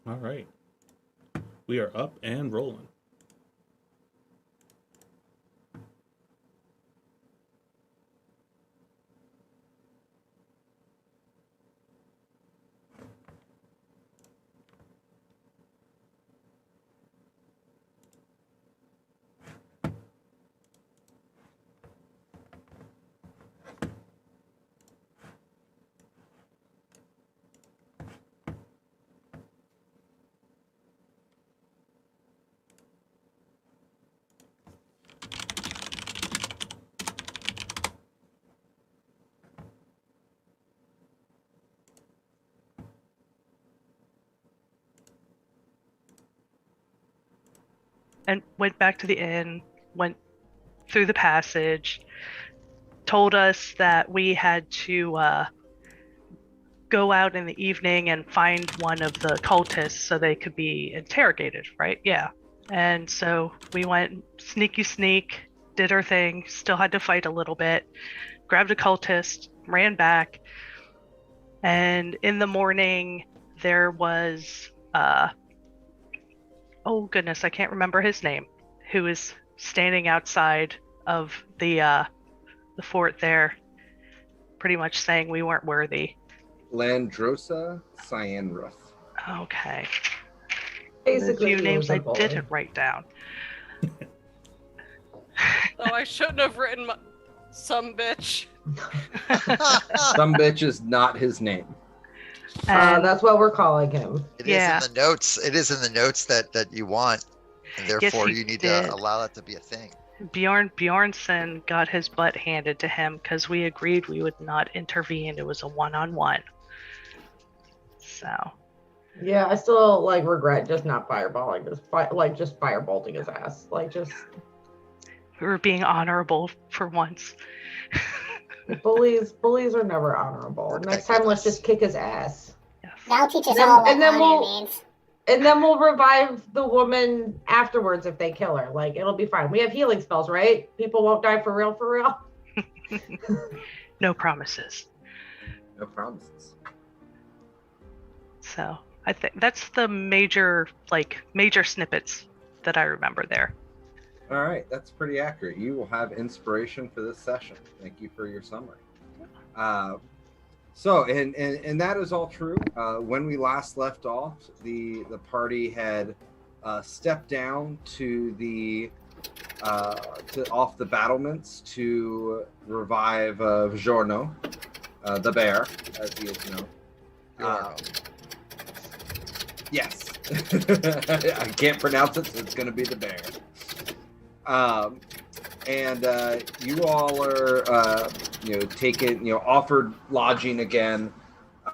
All right. We are up and rolling. And went back to the inn, went through the passage, told us that we had to go out in the evening and find one of the cultists so they could be interrogated, right? Yeah. And so we went sneaky sneak, did our thing, still had to fight a little bit, grabbed a cultist, ran back, and in the morning there was oh goodness, I can't remember his name, who was standing outside of the fort there, pretty much saying we weren't worthy. Landrosa Cyanruth. Okay. Basically, a few names I bully. didn't write down. Oh, I shouldn't have written some bitch. Some bitch is not his name. That's what we're calling him. It is in the notes. It is in the notes that you want, and therefore Yes, you need did. to allow that to be a thing. Bjornson got his butt handed to him because we agreed we would not intervene. It was a one-on-one. So. Yeah, I still regret just not fireballing this, just firebolting his ass, We were being honorable for once. bullies are never honorable. Next time, let's just kick his ass. Yes. That'll teach us all what honor means. And then we'll revive the woman afterwards if they kill her. It'll be fine. We have healing spells, right? People won't die for real, for real. No promises. No promises. So I think that's the major snippets that I remember there. All right, that's pretty accurate. You will have inspiration for this session. Thank you for your summary. So that is all true. When we last left off, the party had stepped down to the off the battlements to revive Giorno, the bear, as he is known. Yes, I can't pronounce it, so it's going to be the bear. And you all are, taken, offered lodging again,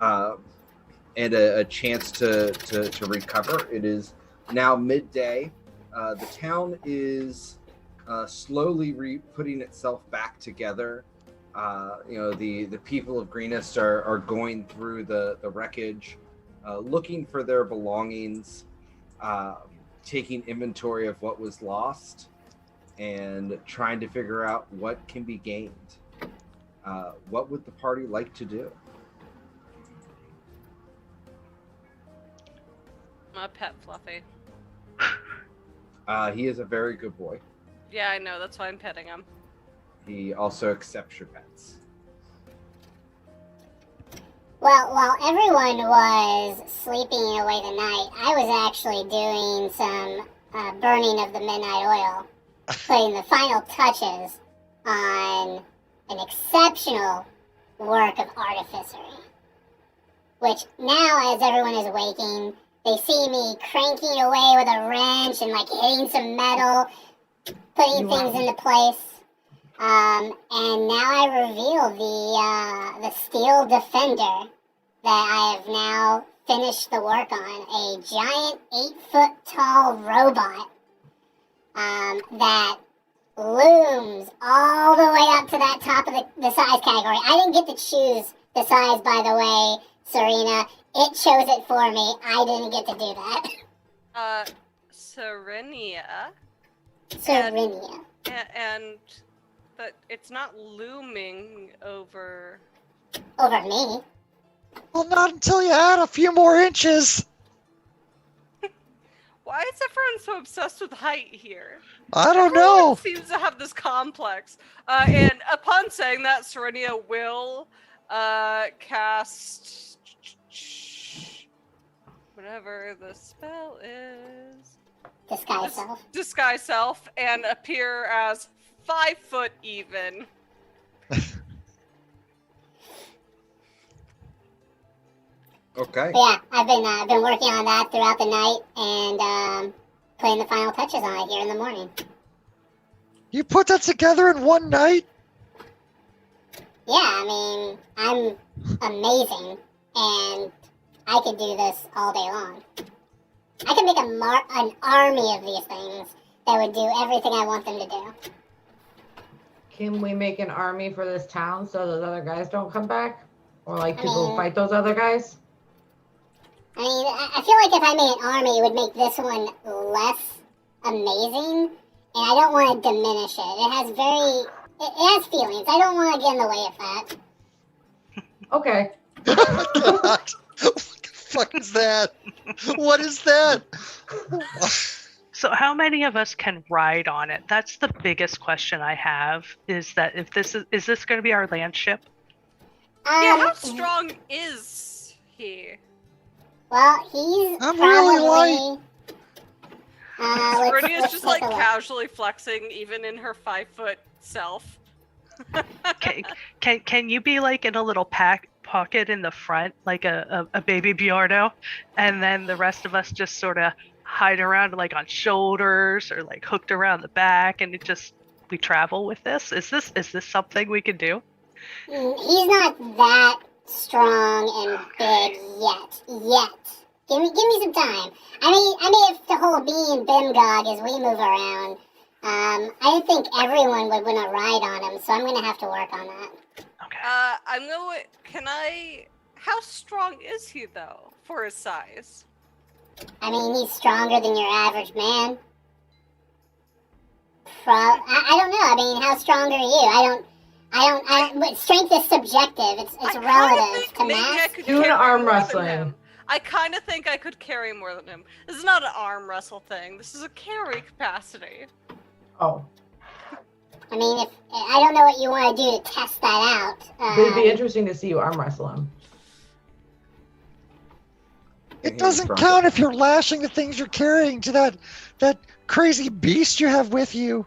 and a chance to recover. It is now midday. The town is slowly putting itself back together. The people of Greenest are going through the wreckage, looking for their belongings, taking inventory of what was lost, and trying to figure out what can be gained. What would the party like to do? My pet Fluffy. He is a very good boy. Yeah, I know. That's why I'm petting him. He also accepts your pets. Well, while everyone was sleeping away the night, I was actually doing some burning of the midnight oil, putting the final touches on an exceptional work of artificery. Which now, as everyone is waking, they see me cranking away with a wrench and hitting some metal, putting things into place. And now I reveal the steel defender that I have now finished the work on. A giant 8-foot tall robot that looms all the way up to that top of the size category. I didn't get to choose the size, by the way, Serena. It chose it for me. I didn't get to do that. Serenia. Serenia. And but it's not looming over... Over me. Well, not until you add a few more inches. Why is everyone so obsessed with height here? I don't Everyone know. seems to have this complex. And upon saying that, Serenia will cast whatever the spell is. Disguise self. Disguise self and appear as 5 foot even. Okay. But yeah, I've been working on that throughout the night and putting the final touches on it here in the morning. You put that together in one night? Yeah, I mean, I'm amazing, and I could do this all day long. I could make an army of these things that would do everything I want them to do. Can we make an army for this town so those other guys don't come back? Or like I people mean- fight those other guys? I mean, I feel like if I made an army, it would make this one less amazing, and I don't want to diminish it. It has feelings. I don't want to get in the way of that. Okay. God. What the fuck is that? What is that? So how many of us can ride on it? That's the biggest question I have. Is that if this is this going to be our land ship? Yeah, how strong is he? Well, he's I'm probably... really Serenia's just like take a look. casually flexing even in her 5 foot self. Can you be like in a little pocket in the front, like a baby Bjorno, and then the rest of us just sort of hide around like on shoulders or like hooked around the back, and we travel with this? Is this something we can do? He's not that strong and big yet. Give me some time. I mean, if the whole me and Bimgog as we move around, I don't think everyone would want to ride on him, so I'm gonna have to work on that. Okay. How strong is he though for his size? I mean, he's stronger than your average man. I don't know. I mean, how strong are you? I don't. Strength is subjective. It's I kinda relative think to maybe I mass. could Do an carry arm more than wrestling. him. I kind of think I could carry more than him. This is not an arm wrestle thing. This is a carry capacity. Oh. I mean, if I don't know what you want to do to test that out. But it'd be interesting to see you arm wrestle him. It doesn't count if you're lashing the things you're carrying to that crazy beast you have with you.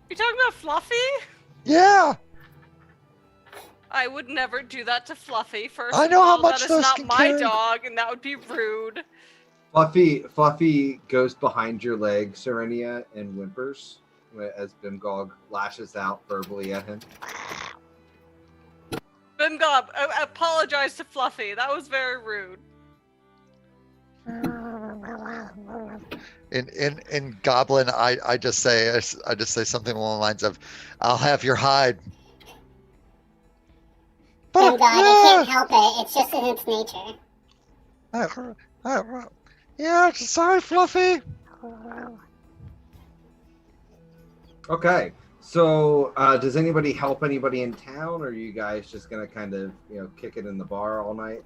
You talking about Fluffy? Yeah. I would never do that to Fluffy. First I know of how all, much that is those not can my carry. dog, and that would be rude. Fluffy goes behind your leg, Serenia, and whimpers as Bimgog lashes out verbally at him. Bimgob, apologize to Fluffy. That was very rude. In Goblin, I just say something along the lines of, "I'll have your hide." Thank God, it can't help it. It's just in its nature. Yeah, sorry, Fluffy. Okay, so does anybody help anybody in town, or are you guys just gonna kind of kick it in the bar all night?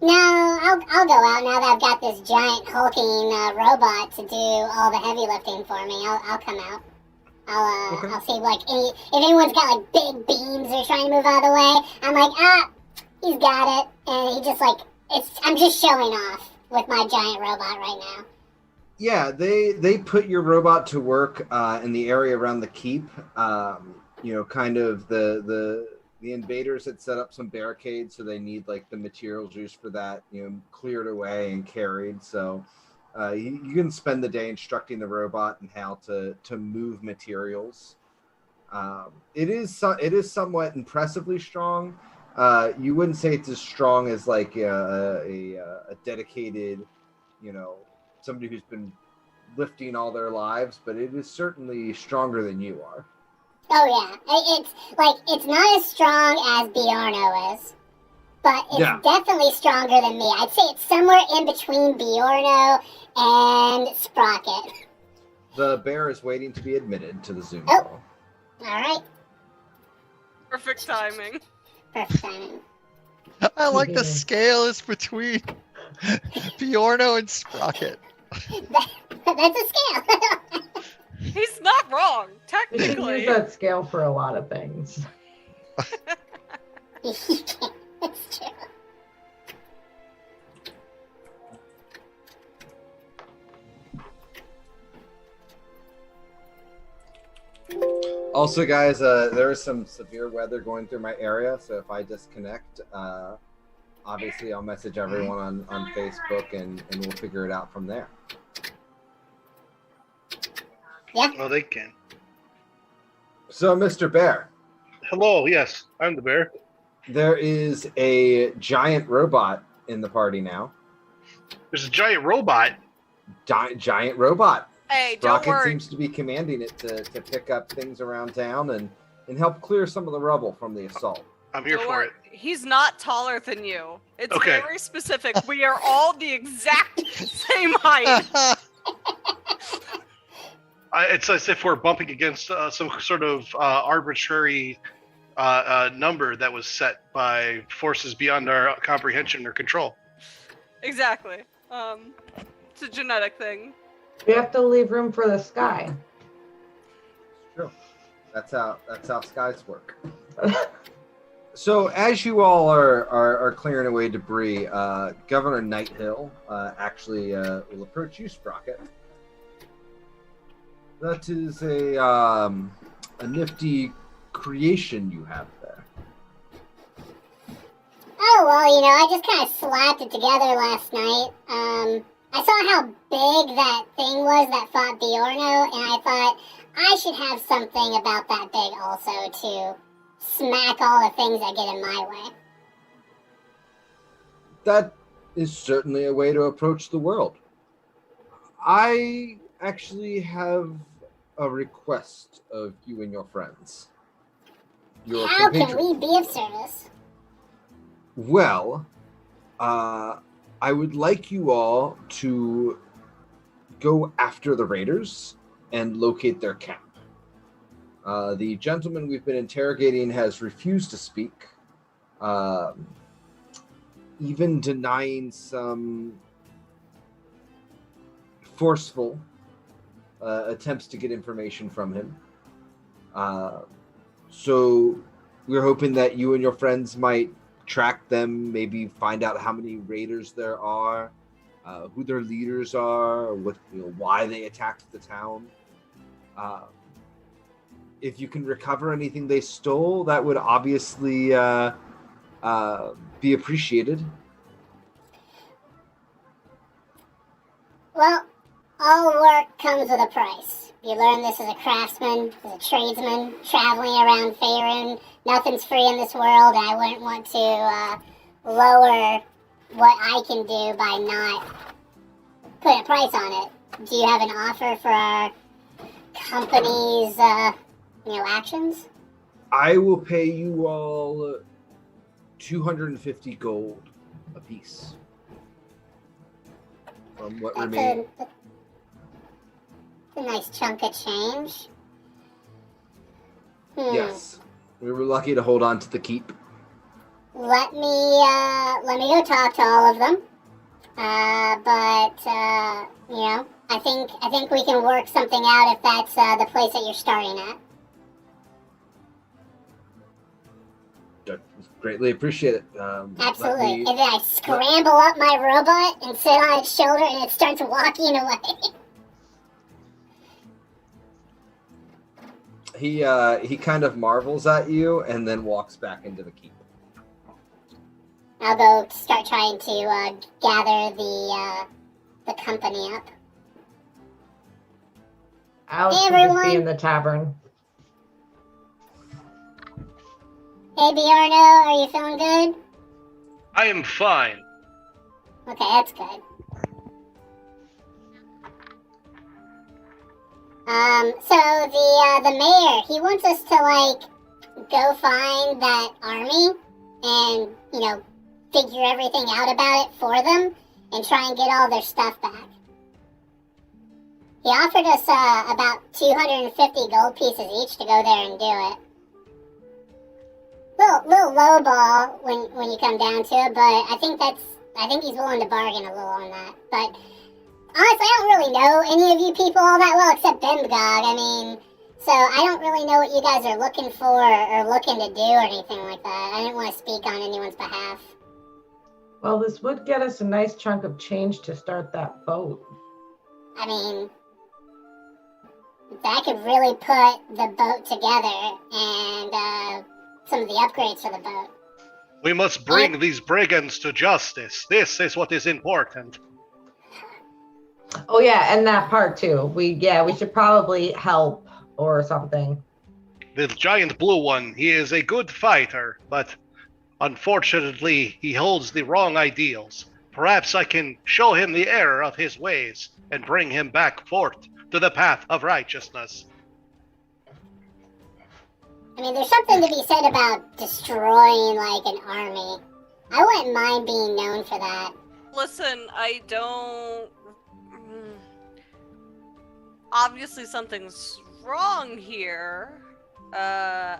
No, I'll go out now that I've got this giant hulking robot to do all the heavy lifting for me. I'll come out. I'll see if anyone's got like big beams they're trying to move out of the way. I'm like, he's got it, and he just I'm just showing off with my giant robot right now. Yeah, they put your robot to work in the area around the keep. Kind of the invaders had set up some barricades, so they need like the materials used for that, cleared away and carried. So you can spend the day instructing the robot in how to move materials. It is somewhat impressively strong. You wouldn't say it's as strong as like a dedicated, somebody who's been lifting all their lives, but it is certainly stronger than you are. Oh yeah, it's not as strong as Bjorno is, but it's definitely stronger than me. I'd say it's somewhere in between Bjorno and Sprocket. The bear is waiting to be admitted to the Zoom Oh. call. All right, Perfect timing. perfect timing. I like the scale is between. Bjorno and Sprocket. That's a scale. He's not wrong, We should technically. use that scale for a lot of things. You can't. It's true. Also, guys, there is some severe weather going through my area, so if I disconnect, obviously I'll message everyone on Facebook and we'll figure it out from there. Oh, they can. So, Mr. Bear, Hello, yes, I'm the bear. there is a giant robot in the party now. There's a giant robot. Giant robot. Hey, don't Rocket worry. seems to be commanding it to pick up things around town and help clear some of the rubble from the assault. I'm here Don't for worry. it. He's not taller than you. It's Okay. very specific. We are all the exact same height. It's as if we're bumping against some sort of arbitrary number that was set by forces beyond our comprehension or control. Exactly. It's a genetic thing. We have to leave room for the sky. True. That's how skies work. So as you all are clearing away debris, Governor Nighthill actually will approach you, Sprocket. That is a nifty creation you have there. Oh, well, I just kind of slapped it together last night. I saw how big that thing was that fought Bjorno, and I thought I should have something about that big also to smack all the things that get in my way. That is certainly a way to approach the world. I actually have a request of you and your friends. Your How can compatriots. we be of service? Well, I would like you all to go after the raiders and locate their camp. The gentleman we've been interrogating has refused to speak, even denying some forceful attempts to get information from him. So we're hoping that you and your friends might track them, maybe find out how many raiders there are, who their leaders are, what why they attacked the town. If you can recover anything they stole, that would obviously be appreciated. Well, all work comes with a price. You learn this as a craftsman, as a tradesman, traveling around Faerun. Nothing's free in this world, and I wouldn't want to lower what I can do by not putting a price on it. Do you have an offer for our company's, actions? I will pay you all 250 gold apiece from what That's remains. a nice chunk of change. Yes, we were lucky to hold on to the keep. Let me go talk to all of them. I think we can work something out if that's the place that you're starting at. Greatly appreciate it. Absolutely. And then I scramble up my robot and sit on its shoulder, and it starts walking away. He kind of marvels at you and then walks back into the keep. I'll go start trying to gather the company up. Alex Hey, will just everyone. be in the tavern. Hey, Bjorno, are you feeling good? I am fine. Okay, that's good. So the mayor, he wants us to go find that army and figure everything out about it for them and try and get all their stuff back. He offered us about 250 gold pieces each to go there and do it. Little low ball when you come down to it, but I think I think he's willing to bargain a little on that. But honestly, I don't really know any of you people all that well except Bimgog. I mean, so I don't really know what you guys are looking for or looking to do or anything like that. I didn't want to speak on anyone's behalf. Well, this would get us a nice chunk of change to start that boat. I mean, that could really put the boat together and some of the upgrades for the boat. We must bring these brigands to justice. This is what is important. Oh yeah, and that part too. We should probably help or something. The giant blue one, he is a good fighter, but unfortunately he holds the wrong ideals. Perhaps I can show him the error of his ways and bring him back forth to the path of righteousness. I mean, there's something to be said about destroying, like, an army. I wouldn't mind being known for that. Listen, I don't... Obviously something's wrong here. I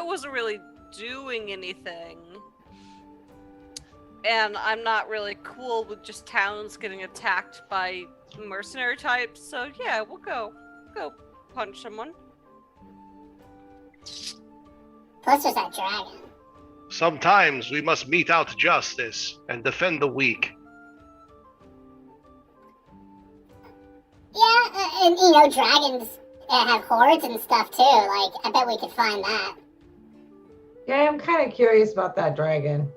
wasn't really doing anything. And I'm not really cool with just towns getting attacked by mercenary types, so yeah, we'll go punch someone. Plus there's that dragon. Sometimes we must mete out justice and defend the weak. Yeah, and you know, dragons have hordes and stuff too. Like, I bet we could find that. Yeah, I'm kind of curious about that dragon.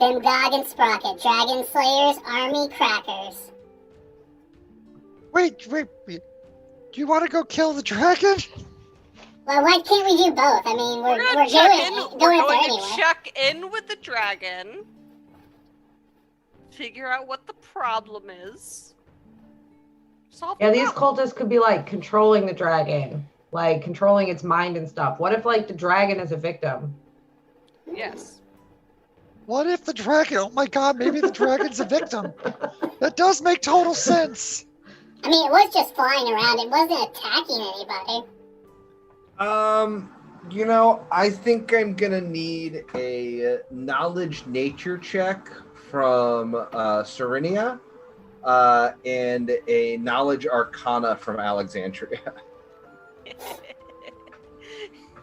Bimgog and Sprocket, Dragon Slayers, Army Crackers. Wait. Do you want to go kill the dragon? Well, why can't we do both? I mean, we're We're going to check in with the dragon. Figure out what the problem is. Solve Yeah, the these problem. cultists could be like controlling the dragon, like controlling its mind and stuff. What if like the dragon is a victim? Yes. What if the dragon? Oh my god, maybe the dragon's a victim. That does make total sense. I mean, it was just flying around. It wasn't attacking anybody. You know, I think I'm gonna need a knowledge nature check from Serenia, and a knowledge arcana from Alexandria.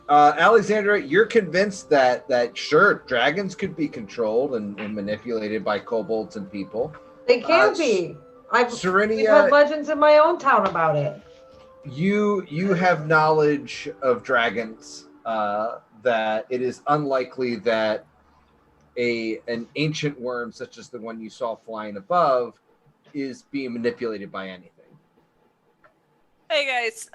Alexandria, you're convinced that sure, dragons could be controlled and manipulated by kobolds and people. They can be. We've Serenia, had legends in my own town about it. you have knowledge of dragons, that it is unlikely that an ancient worm such as the one you saw flying above is being manipulated by anything. Hey guys,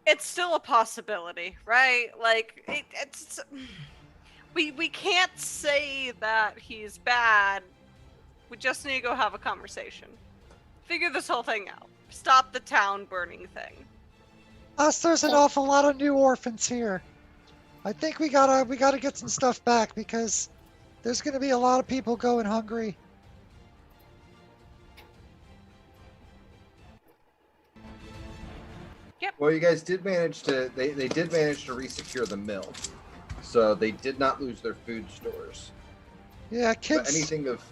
it's still a possibility, right? Like it's we can't say that he's bad. We just need to go have a conversation. Figure this whole thing out. Stop the town burning thing. Plus, there's an awful lot of new orphans here. I think we gotta get some stuff back because there's gonna be a lot of people going hungry. Yep. Well, you guys did manage to they did manage to resecure the mill, so they did not lose their food stores. Yeah, But kids. anything of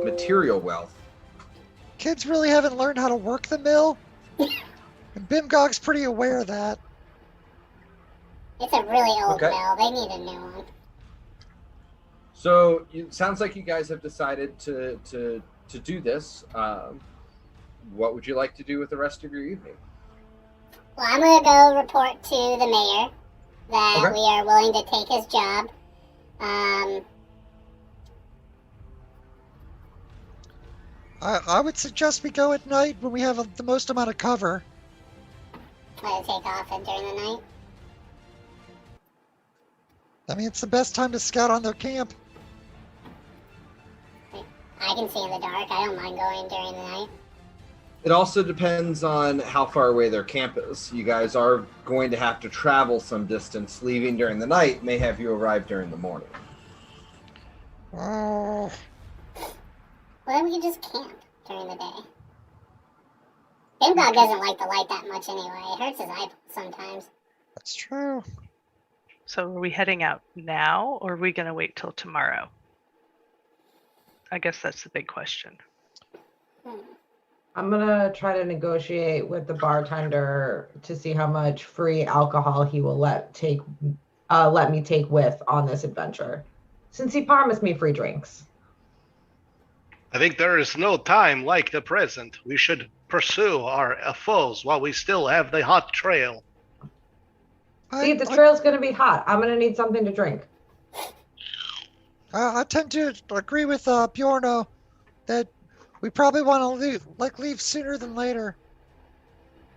material wealth. Kids really haven't learned how to work the mill, and Bimgog's pretty aware of that. It's a really old Okay. mill. They need a new one. So it sounds like you guys have decided to do this. What would you like to do with the rest of your evening? Well, I'm going to go report to the mayor that Okay. we are willing to take his job. I would suggest we go at night when we have the most amount of cover. Let it take off during the night. I mean, it's the best time to scout on their camp. I can see in the dark. I don't mind going during the night. It also depends on how far away their camp is. You guys are going to have to travel some distance. Leaving during the night may have you arrive during the morning. Oh, Well, then we can just camp during the day. Bimgog doesn't like the light that much anyway. It hurts his eye sometimes. that's true. So are we heading out now, or are we going to wait till tomorrow? I guess that's the big question. I'm gonna try to negotiate with the bartender to see how much free alcohol he will let me take with on this adventure, since he promised me free drinks. I think there is no time like the present. We should pursue our foes while we still have the hot trail. See, the trail's gonna be hot. I'm gonna need something to drink. I tend to agree with Bjorno that we probably want to leave sooner than later.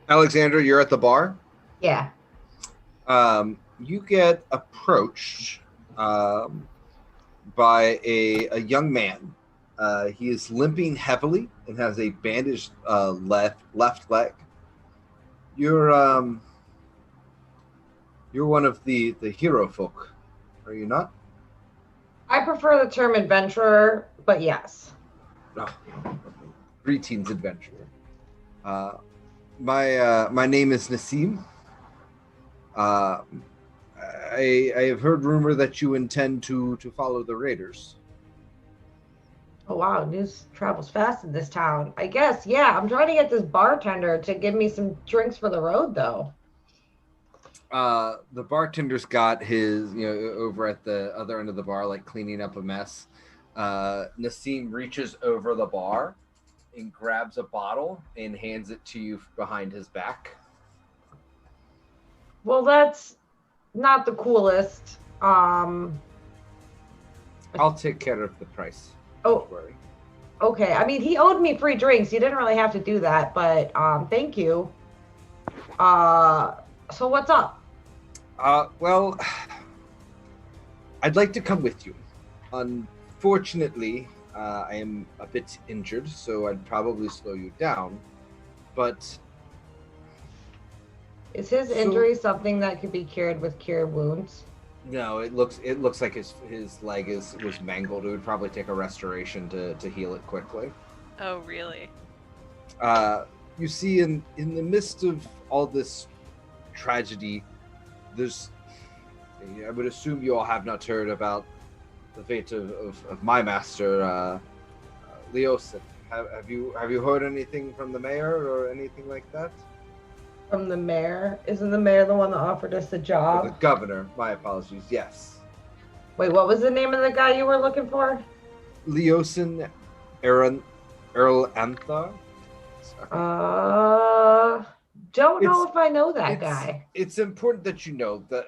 Alexander, you're at the bar. Yeah. You get approached by a young man. He is limping heavily and has a bandaged left leg. You're one of the hero folk, are you not? I prefer the term adventurer, but yes. No. Greetings, adventurer. My name is Nassim. I have heard rumor that you intend to follow the raiders. Oh wow, news travels fast in this town. I guess, yeah. I'm trying to get this bartender to give me some drinks for the road, though. The bartender's got his, over at the other end of the bar, like cleaning up a mess. Nassim reaches over the bar and grabs a bottle and hands it to you behind his back. Well, that's not the coolest. I'll take care of the price. Oh, Don't worry. Okay. I mean, he owed me free drinks. You didn't really have to do that, but thank you. So what's up? Well, I'd like to come with you. Unfortunately, I am a bit injured, so I'd probably slow you down. But is his injury something that could be cured with cure wounds? No, it looks like his leg was mangled. It would probably take a restoration to heal it quickly. Oh, really? You see, in the midst of all this tragedy, I would assume you all have not heard about the fate of my master, Leosin. Have you heard anything from the mayor or anything like that? From the mayor? Isn't the mayor the one that offered us the job? The governor. My apologies. Yes. Wait, what was the name of the guy you were looking for? Leosin Earl Anthar. Don't know if I know that guy. It's important that you know that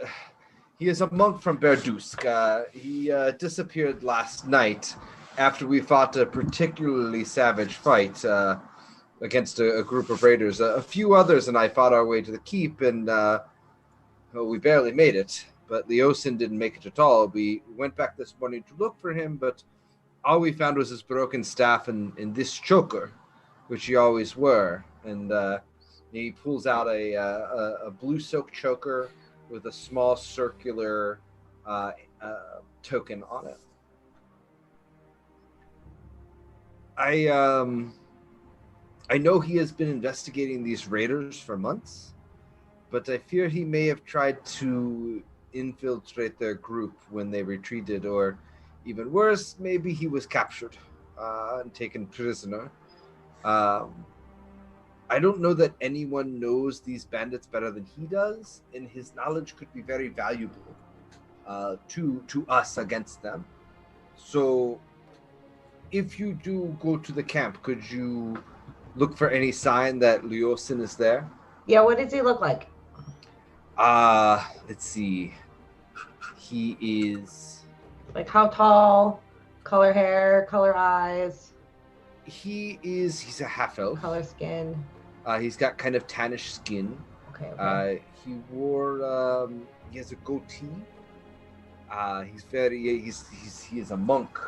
he is a monk from Berdusk. He disappeared last night after we fought a particularly savage fight against a group of raiders. A few others and I fought our way to the keep, and we barely made it. But Leosin didn't make it at all. We went back this morning to look for him, but all we found was his broken staff and this choker, which he always wore. And he pulls out a blue silk choker with a small circular token on it. I know he has been investigating these raiders for months, but I fear he may have tried to infiltrate their group when they retreated, or even worse, maybe he was captured and taken prisoner. I don't know that anyone knows these bandits better than he does, and his knowledge could be very valuable to us against them. So if you do go to the camp, could you look for any sign that Leosin is there? Yeah, what does he look like? Let's see. He is... Like how tall? Color hair? Color eyes? He's a half-elf. Color skin? He's got kind of tannish skin. Okay. He has a goatee. He is a monk.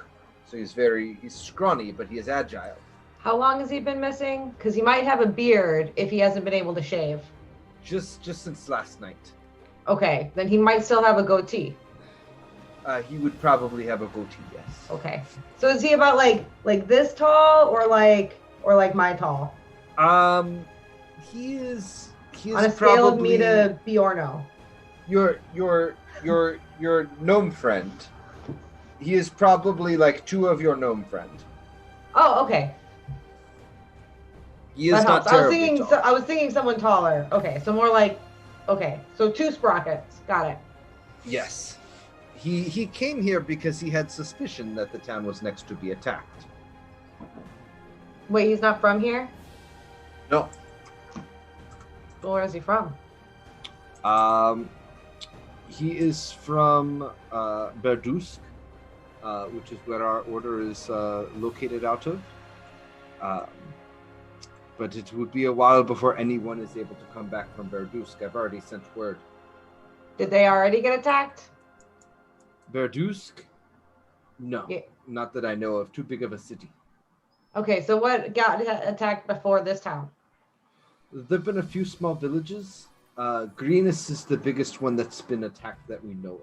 So he's scrawny, but he is agile. How long has he been missing? Because he might have a beard if he hasn't been able to shave. Just since last night. Okay, then he might still have a goatee. He would probably have a goatee, yes. Okay. So is he about like this tall or like my tall? He is on a scale of me to Bjorno. your gnome friend. He is probably like 2 of your gnome friend. Oh, okay. He is That not helps. terribly tall. I was thinking someone taller. Okay, so more like, okay, so 2 sprockets. Got it. Yes. He came here because he had suspicion that the town was next to be attacked. Wait, he's not from here? No. Well, where is he from? He is from Berdusk, which is where our order is located out of. But it would be a while before anyone is able to come back from Berdusk. I've already sent word. Did they already get attacked? Berdusk? No, Yeah. not that I know of. Too big of a city. Okay, so what got attacked before this town? There've been a few small villages. Greenus is the biggest one that's been attacked that we know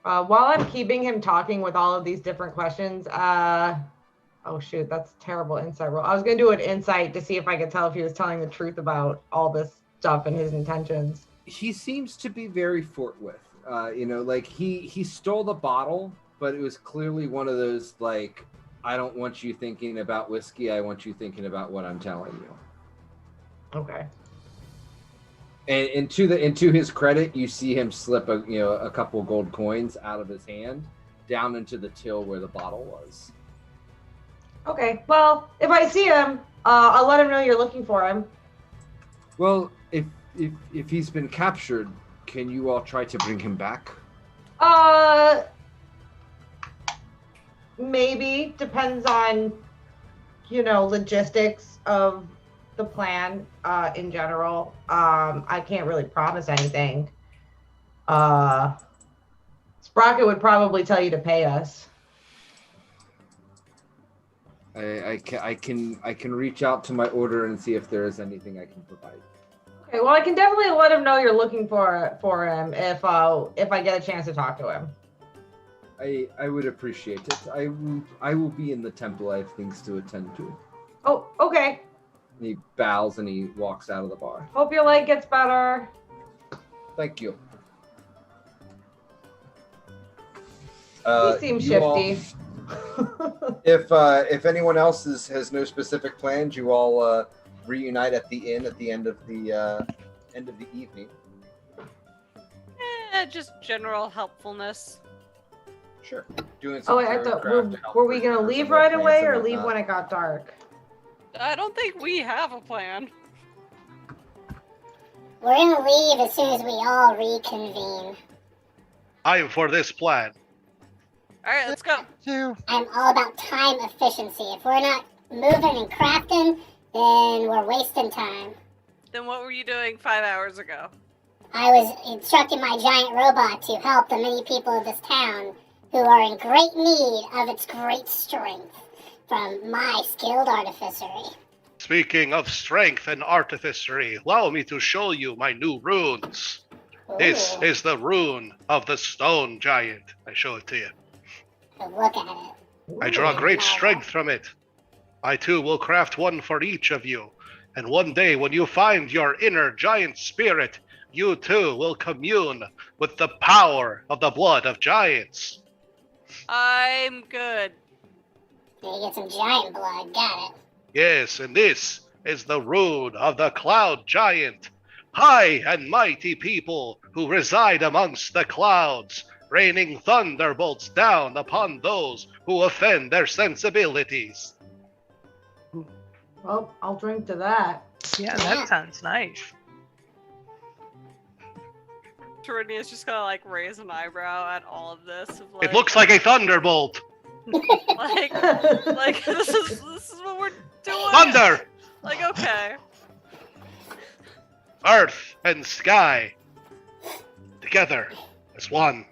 of. While I'm keeping him talking with all of these different questions, oh shoot, that's terrible insight roll. I was gonna do an insight to see if I could tell if he was telling the truth about all this stuff and his intentions. He seems to be very forthwith. Like he stole the bottle, but it was clearly one of those like, I don't want you thinking about whiskey. I want you thinking about what I'm telling you. Okay. And to his credit, you see him slip a couple gold coins out of his hand down into the till where the bottle was. Okay. Well, if I see him, I'll let him know you're looking for him. Well, if he's been captured, can you all try to bring him back? Maybe. Depends on, logistics of the plan in general. I can't really promise anything. Sprocket would probably tell you to pay us. I can reach out to my order and see if there is anything I can provide. Okay, well, I can definitely let him know you're looking for him if I get a chance to talk to him. I would appreciate it. I will be in the temple. I have things to attend to. Oh, okay. And he bows and he walks out of the bar. Hope your leg gets better. Thank you. He seems shifty. If anyone else has no specific plans, you all reunite at the inn at the end of the evening. Just general helpfulness. Sure. Doing some I thought craft to help were we with gonna some leave of our right plans away and or leave whatnot. when it got dark? I don't think we have a plan. We're gonna leave as soon as we all reconvene. I am for this plan. Alright, let's go. You. I'm all about time efficiency. If we're not moving and crafting, then we're wasting time. Then what were you doing 5 hours ago? I was instructing my giant robot to help the many people of this town who are in great need of its great strength from my skilled artificery. Speaking of strength and artificery, allow me to show you my new runes. This Ooh, is the rune of the stone giant. I show it to you. look at it. I draw great strength from it. I too will craft one for each of you. And one day when you find your inner giant spirit, you too will commune with the power of the blood of giants. I'm good. You get some giant blood, got it. Yes, and this is the rune of the cloud giant. High and mighty people who reside amongst the clouds, raining thunderbolts down upon those who offend their sensibilities. Well, I'll drink to that. Yeah, that sounds nice. Terinia's just gonna raise an eyebrow at all of this. Of, It looks like a thunderbolt. like this is what we're doing. Thunder! Okay. Earth and sky together as one.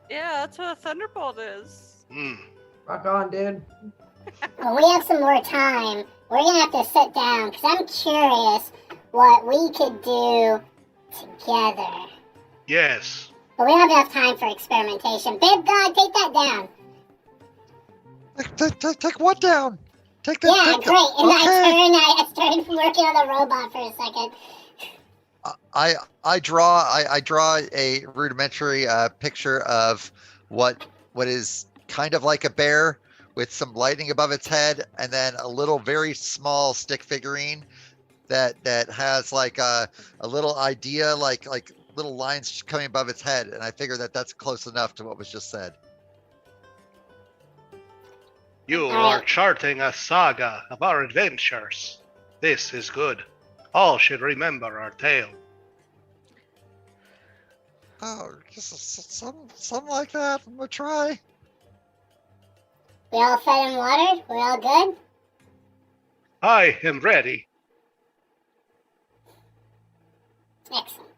Yeah, that's what a thunderbolt is. Rock on, dude. When we have some more time, we're gonna have to sit down because I'm curious what we could do together. Yes. But we don't have enough time for experimentation. Bib God, take that down. Take what down? Take the. Yeah, take the- great. And Okay. I started working on the robot for a second. I draw a rudimentary picture of what is kind of like a bear with some lightning above its head, and then a little very small stick figurine that has like a little idea, like little lines coming above its head, and I figure that that's close enough to what was just said. You are charting a saga of our adventures. This is good. All should remember our tale. Oh, just something like that. I'm gonna try. We all fed and watered? We're all good? I am ready. Excellent.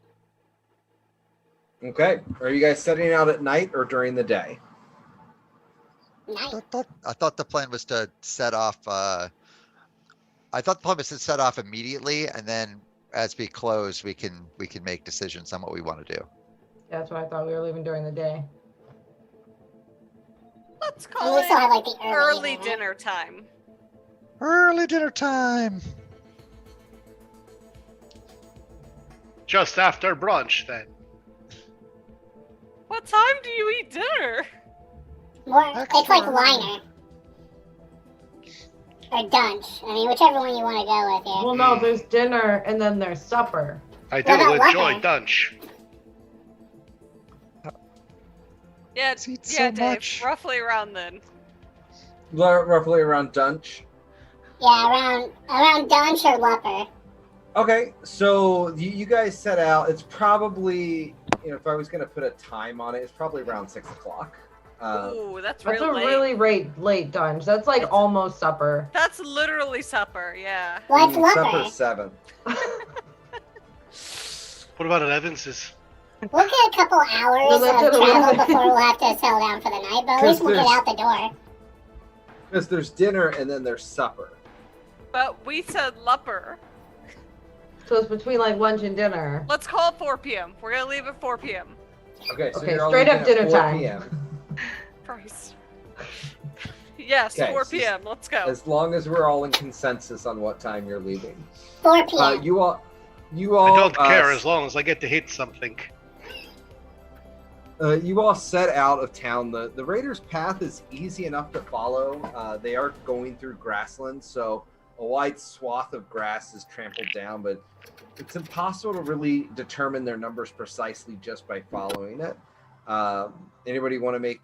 Okay. Are you guys setting out at night or during the day? Nice. I thought the plan was to set off. I thought the plan was to set off immediately, and then as we close, we can make decisions on what we want to do. Yeah, that's what I thought. We were leaving during the day. Let's And call we still have it like the early evening, right? dinner time. Early dinner time. Just after brunch, then. What time do you eat dinner? More, it's like Extra. liner. Or dunch. I mean, whichever one you want to go with here. Well, no, there's dinner and then there's supper. I do What about enjoy lunch? dunch. Yeah, Let's eat yeah, so Dave. much. Roughly around then. Roughly around dunch. Yeah, around dunch or lupper. Okay, so you guys set out. It's probably, if I was going to put a time on it, it's probably around 6 o'clock. Ooh, that's That's real a late. really late dunch. That's like almost supper. That's literally supper, yeah. What's Supper lupper? 7. What about at Evans's? We'll get a couple hours No, that's of at travel 11. before we'll have to settle down for the night, but at least we'll get out the door. Because there's dinner and then there's supper. But we said lupper. So it's between like lunch and dinner. Let's call it 4 p.m. We're gonna leave at 4 p.m. Okay, so Okay, you're all straight up leaving at dinner 4 time. PM. Christ. Yes, Okay, 4 so p.m. Let's go. As long as we're all in consensus on what time you're leaving. 4 p.m. You all. I don't care as long as I get to hit something. You all set out of town. The Raiders' path is easy enough to follow. They are going through grassland, so a wide swath of grass is trampled down, but it's impossible to really determine their numbers precisely just by following it. Anybody want to make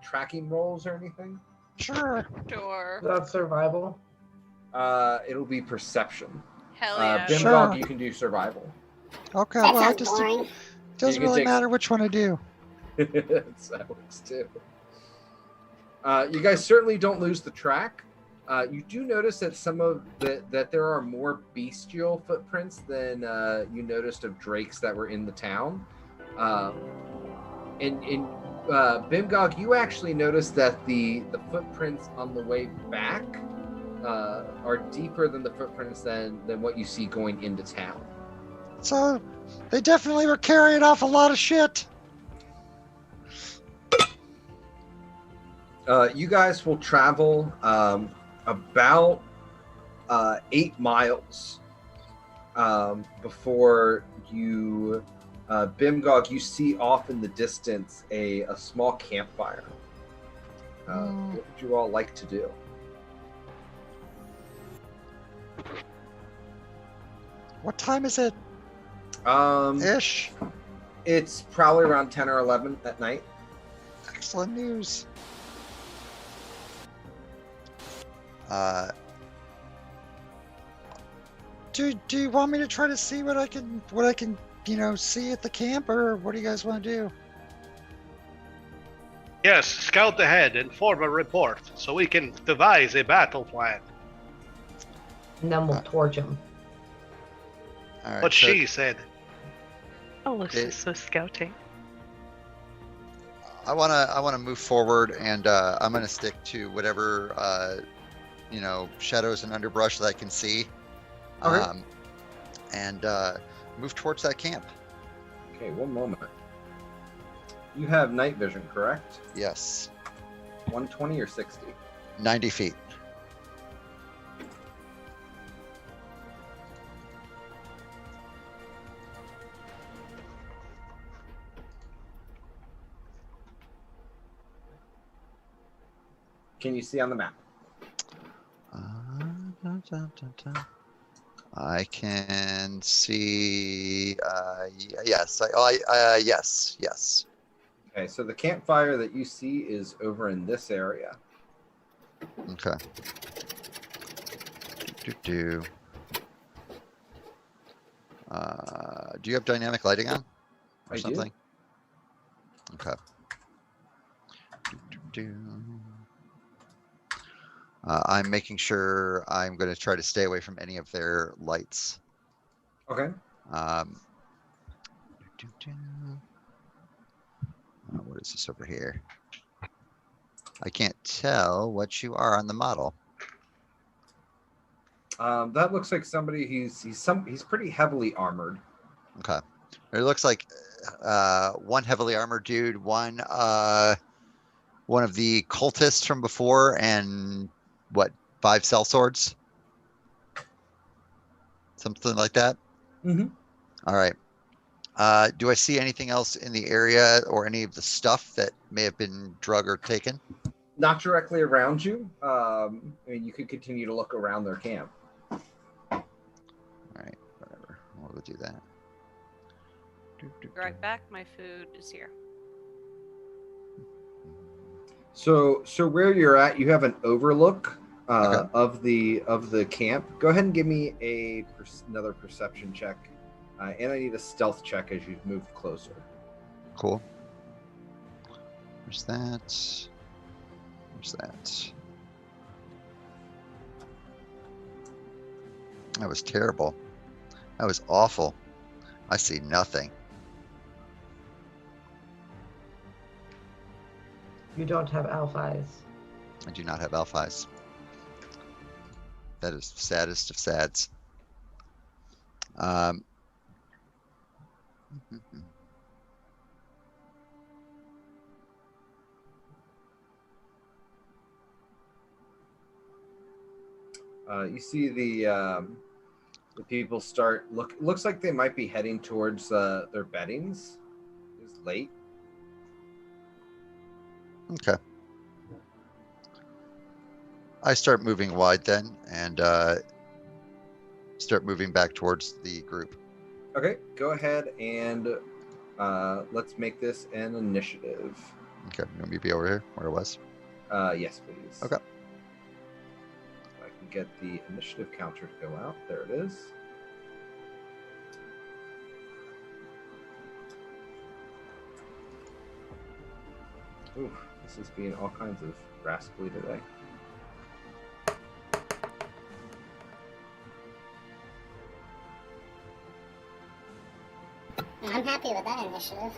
tracking rolls or anything? Sure. Sure. That's survival. It'll be perception. Hell yeah. Bimgog, Sure. you can do survival. Okay. That Well, it sounds just boring. doesn't You can really take- matter which one I do. That works too. You guys certainly don't lose the track. You do notice that that there are more bestial footprints than you noticed of drakes that were in the town. In Bimgog, you actually noticed that the footprints on the way back are deeper than the footprints than what you see going into town. So they definitely were carrying off a lot of shit. You guys will travel about 8 miles before you, Bimgog, you see off in the distance a small campfire. What would you all like to do? What time is it? Ish. It's probably around 10 or 11 at night. Excellent news. Do you want me to try to see what I can see at the camp, or what do you guys want to do? Yes, scout ahead and form a report so we can devise a battle plan. And then we'll torch him. All right. What so she said. Alyssa's so scouting. I wanna move forward, and I'm gonna stick to whatever shadows and underbrush that I can see. Okay. And move towards that camp. Okay, one moment. You have night vision, correct? Yes. 120 or 60? 90 feet. can you see on the map? I can see. Yes. Yes. Okay, so the campfire that you see is over in this area. Okay. Do you have dynamic lighting on, or I do. something? Okay. I'm making sure I'm going to try to stay away from any of their lights. Okay. What is this over here? I can't tell what you are on the model. That looks like somebody. He's pretty heavily armored. Okay. It looks like one heavily armored dude, one of the cultists from before, and what, 5 cell swords? Something like that? Mm-hmm. All right. Do I see anything else in the area or any of the stuff that may have been drug or taken? Not directly around you. I mean, you could continue to look around their camp. All right, whatever. We'll go do that. Be right back. My food is here. So where you're at, you have an overlook Okay. of the camp. Go ahead and give me another perception check, and I need a stealth check as you move closer. Cool. Where's that? Where's that? That was terrible. That was awful. I see nothing. You don't have elf eyes. I do not have elf eyes. That is the saddest of sads. You see the people start looks like they might be heading towards their beddings. It's late. Okay. I start moving wide then, and start moving back towards the group. Okay, go ahead and let's make this an initiative. Okay, you want me to be over here where I was? Yes, please. Okay. If I can get the initiative counter to go out. There it is. Ooh, this is being all kinds of rascally today. I'm happy with that initiative.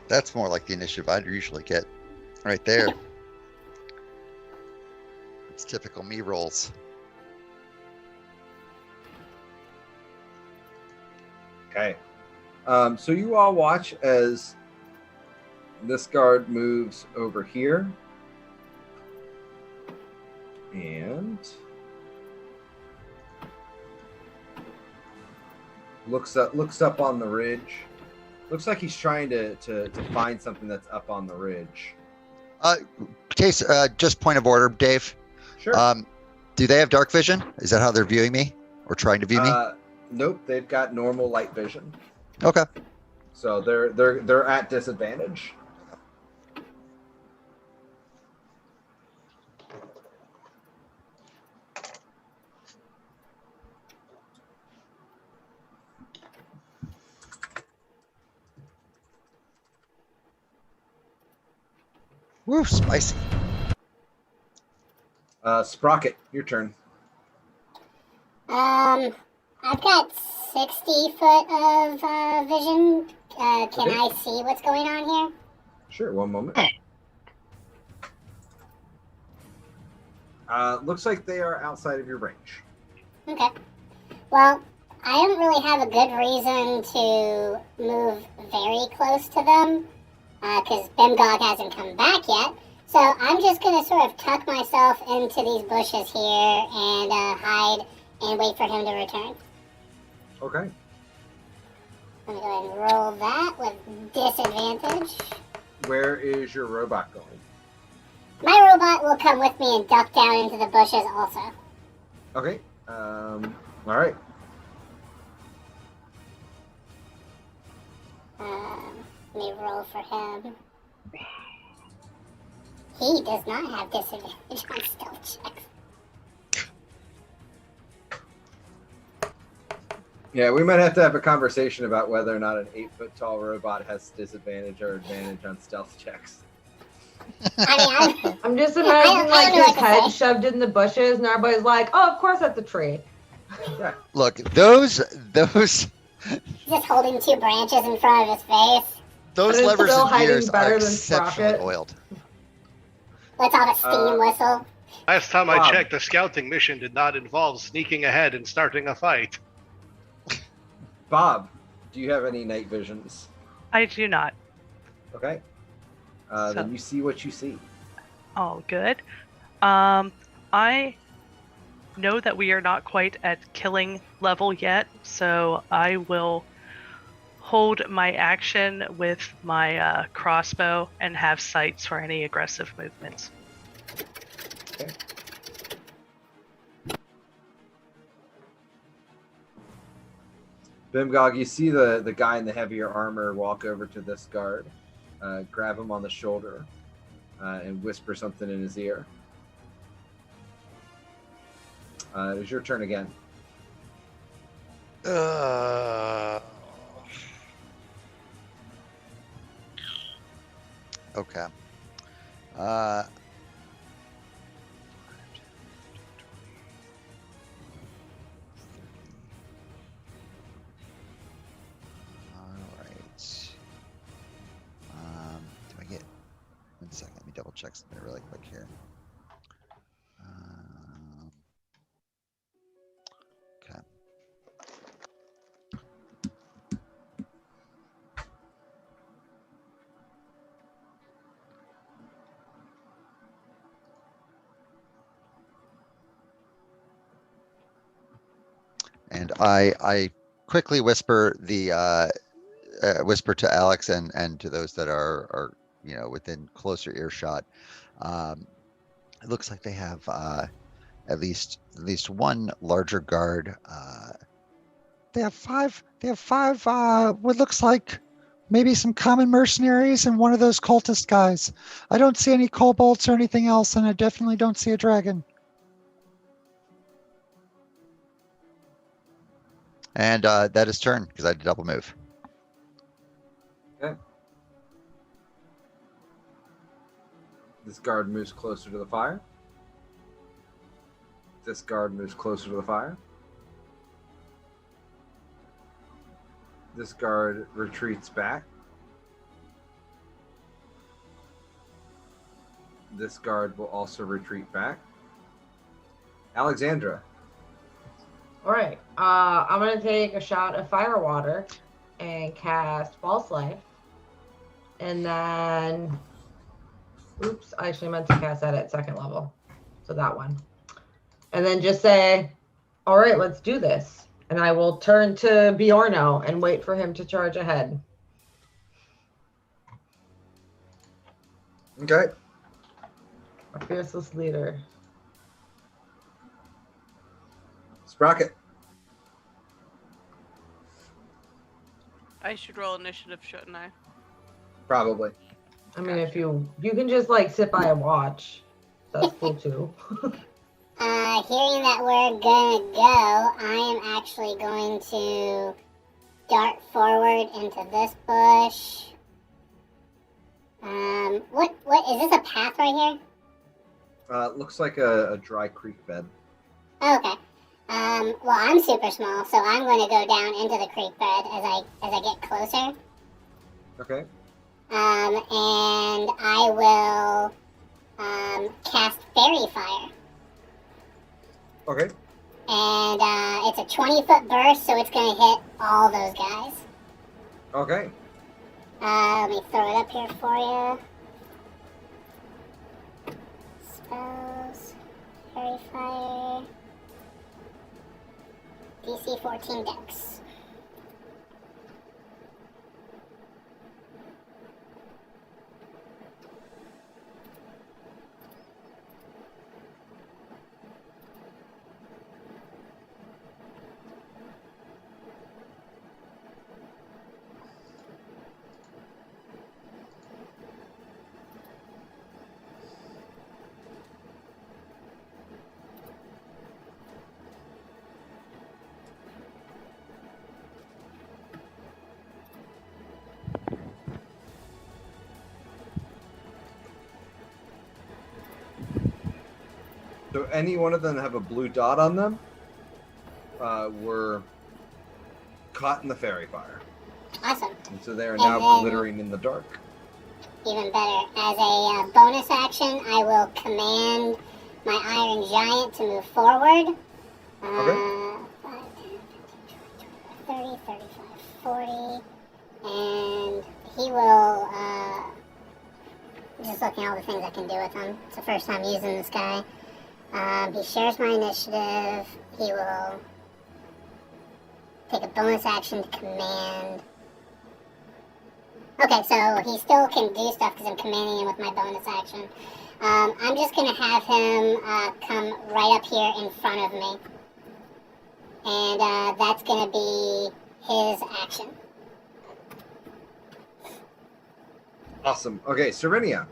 That's more like the initiative I'd usually get. Right there. It's typical me rolls. Okay. So you all watch as this guard moves over here. And looks up on the ridge. Looks like he's trying to find something that's up on the ridge. Case, just point of order, Dave. Sure. Do they have dark vision? Is that how they're viewing me or trying to view me? Nope, they've got normal light vision. Okay. So they're at disadvantage. Woo, spicy. Sprocket, your turn. I've got 60 foot of vision. Can Okay. I see what's going on here? Sure, one moment. Looks like they are outside of your range. Okay. Well, I don't really have a good reason to move very close to them, because Bimgog hasn't come back yet. So I'm just going to sort of tuck myself into these bushes here and hide and wait for him to return. Okay. I'm going to go ahead and roll that with disadvantage. Where is your robot going? My robot will come with me and duck down into the bushes also. Okay. All right. Let me roll for him. He does not have disadvantage on stealth checks. Yeah, we might have to have a conversation about whether or not an 8-foot-tall robot has disadvantage or advantage on stealth checks. I mean, I'm just I imagining don't like know his what to head say. shoved in the bushes, and everybody's like, "Oh, of course that's a tree." Look, those just holding 2 branches in front of his face. those But it's levers still and hiding gears are better than exceptionally Sprocket. oiled. Let's have a steam whistle. Last time I Bob. checked, the scouting mission did not involve sneaking ahead and starting a fight. Bob, do you have any night visions? I do not. Okay. Then you see what you see. Oh, good. I know that we are not quite at killing level yet, so I will hold my action with my crossbow and have sights for any aggressive movements. Okay. Bimgog, you see the guy in the heavier armor walk over to this guard, grab him on the shoulder, and whisper something in his ear. It is your turn again. Okay. Alright. Do I get 1 second? Let me double check something really quick here. Okay. And I quickly whisper the whisper to Alex and to those that are within closer earshot. It looks like they have at least one larger guard. They have five. They have 5. What looks like maybe some common mercenaries and one of those cultist guys. I don't see any kobolds or anything else, and I definitely don't see a dragon. And that is turn because I did double move. Okay. This guard moves closer to the fire. This guard moves closer to the fire. This guard retreats back. This guard will also retreat back. Alexandra. All right. I'm gonna take a shot of fire water and cast False Life, and then, oops, I actually meant to cast that at 2nd level, so that one, and then just say, "All right, let's do this." And I will turn to Bjorno and wait for him to charge ahead. Okay. Our fearless leader. Sprocket. I should roll initiative, shouldn't I? Probably. I mean, if you can just like sit by and watch, that's cool too. Hearing that we're gonna go, I am actually going to dart forward into this bush. What is this a path right here? It looks like a dry creek bed. Okay. Well, I'm super small, so I'm going to go down into the creek bed as I get closer. Okay. And I will cast Fairy Fire. Okay. And it's a 20-foot burst, so it's going to hit all those guys. Okay. Let me throw it up here for you. Fairy Fire. DC 14 Dex. So any one of them have a blue dot on them were caught in the fairy fire. Awesome. And so they are And now then- glittering in the dark. Even better. As a bonus action, I will command my Iron Giant to move forward. 5, 10, 15, 20, 30, 35, 40. And he will, just looking at all the things I can do with him. It's the first time using this guy. He shares my initiative. He will take a bonus action to command. Okay, so he still can do stuff because I'm commanding him with my bonus action. I'm just going to have him come right up here in front of me. And that's going to be his action. Awesome. Okay, Serenia.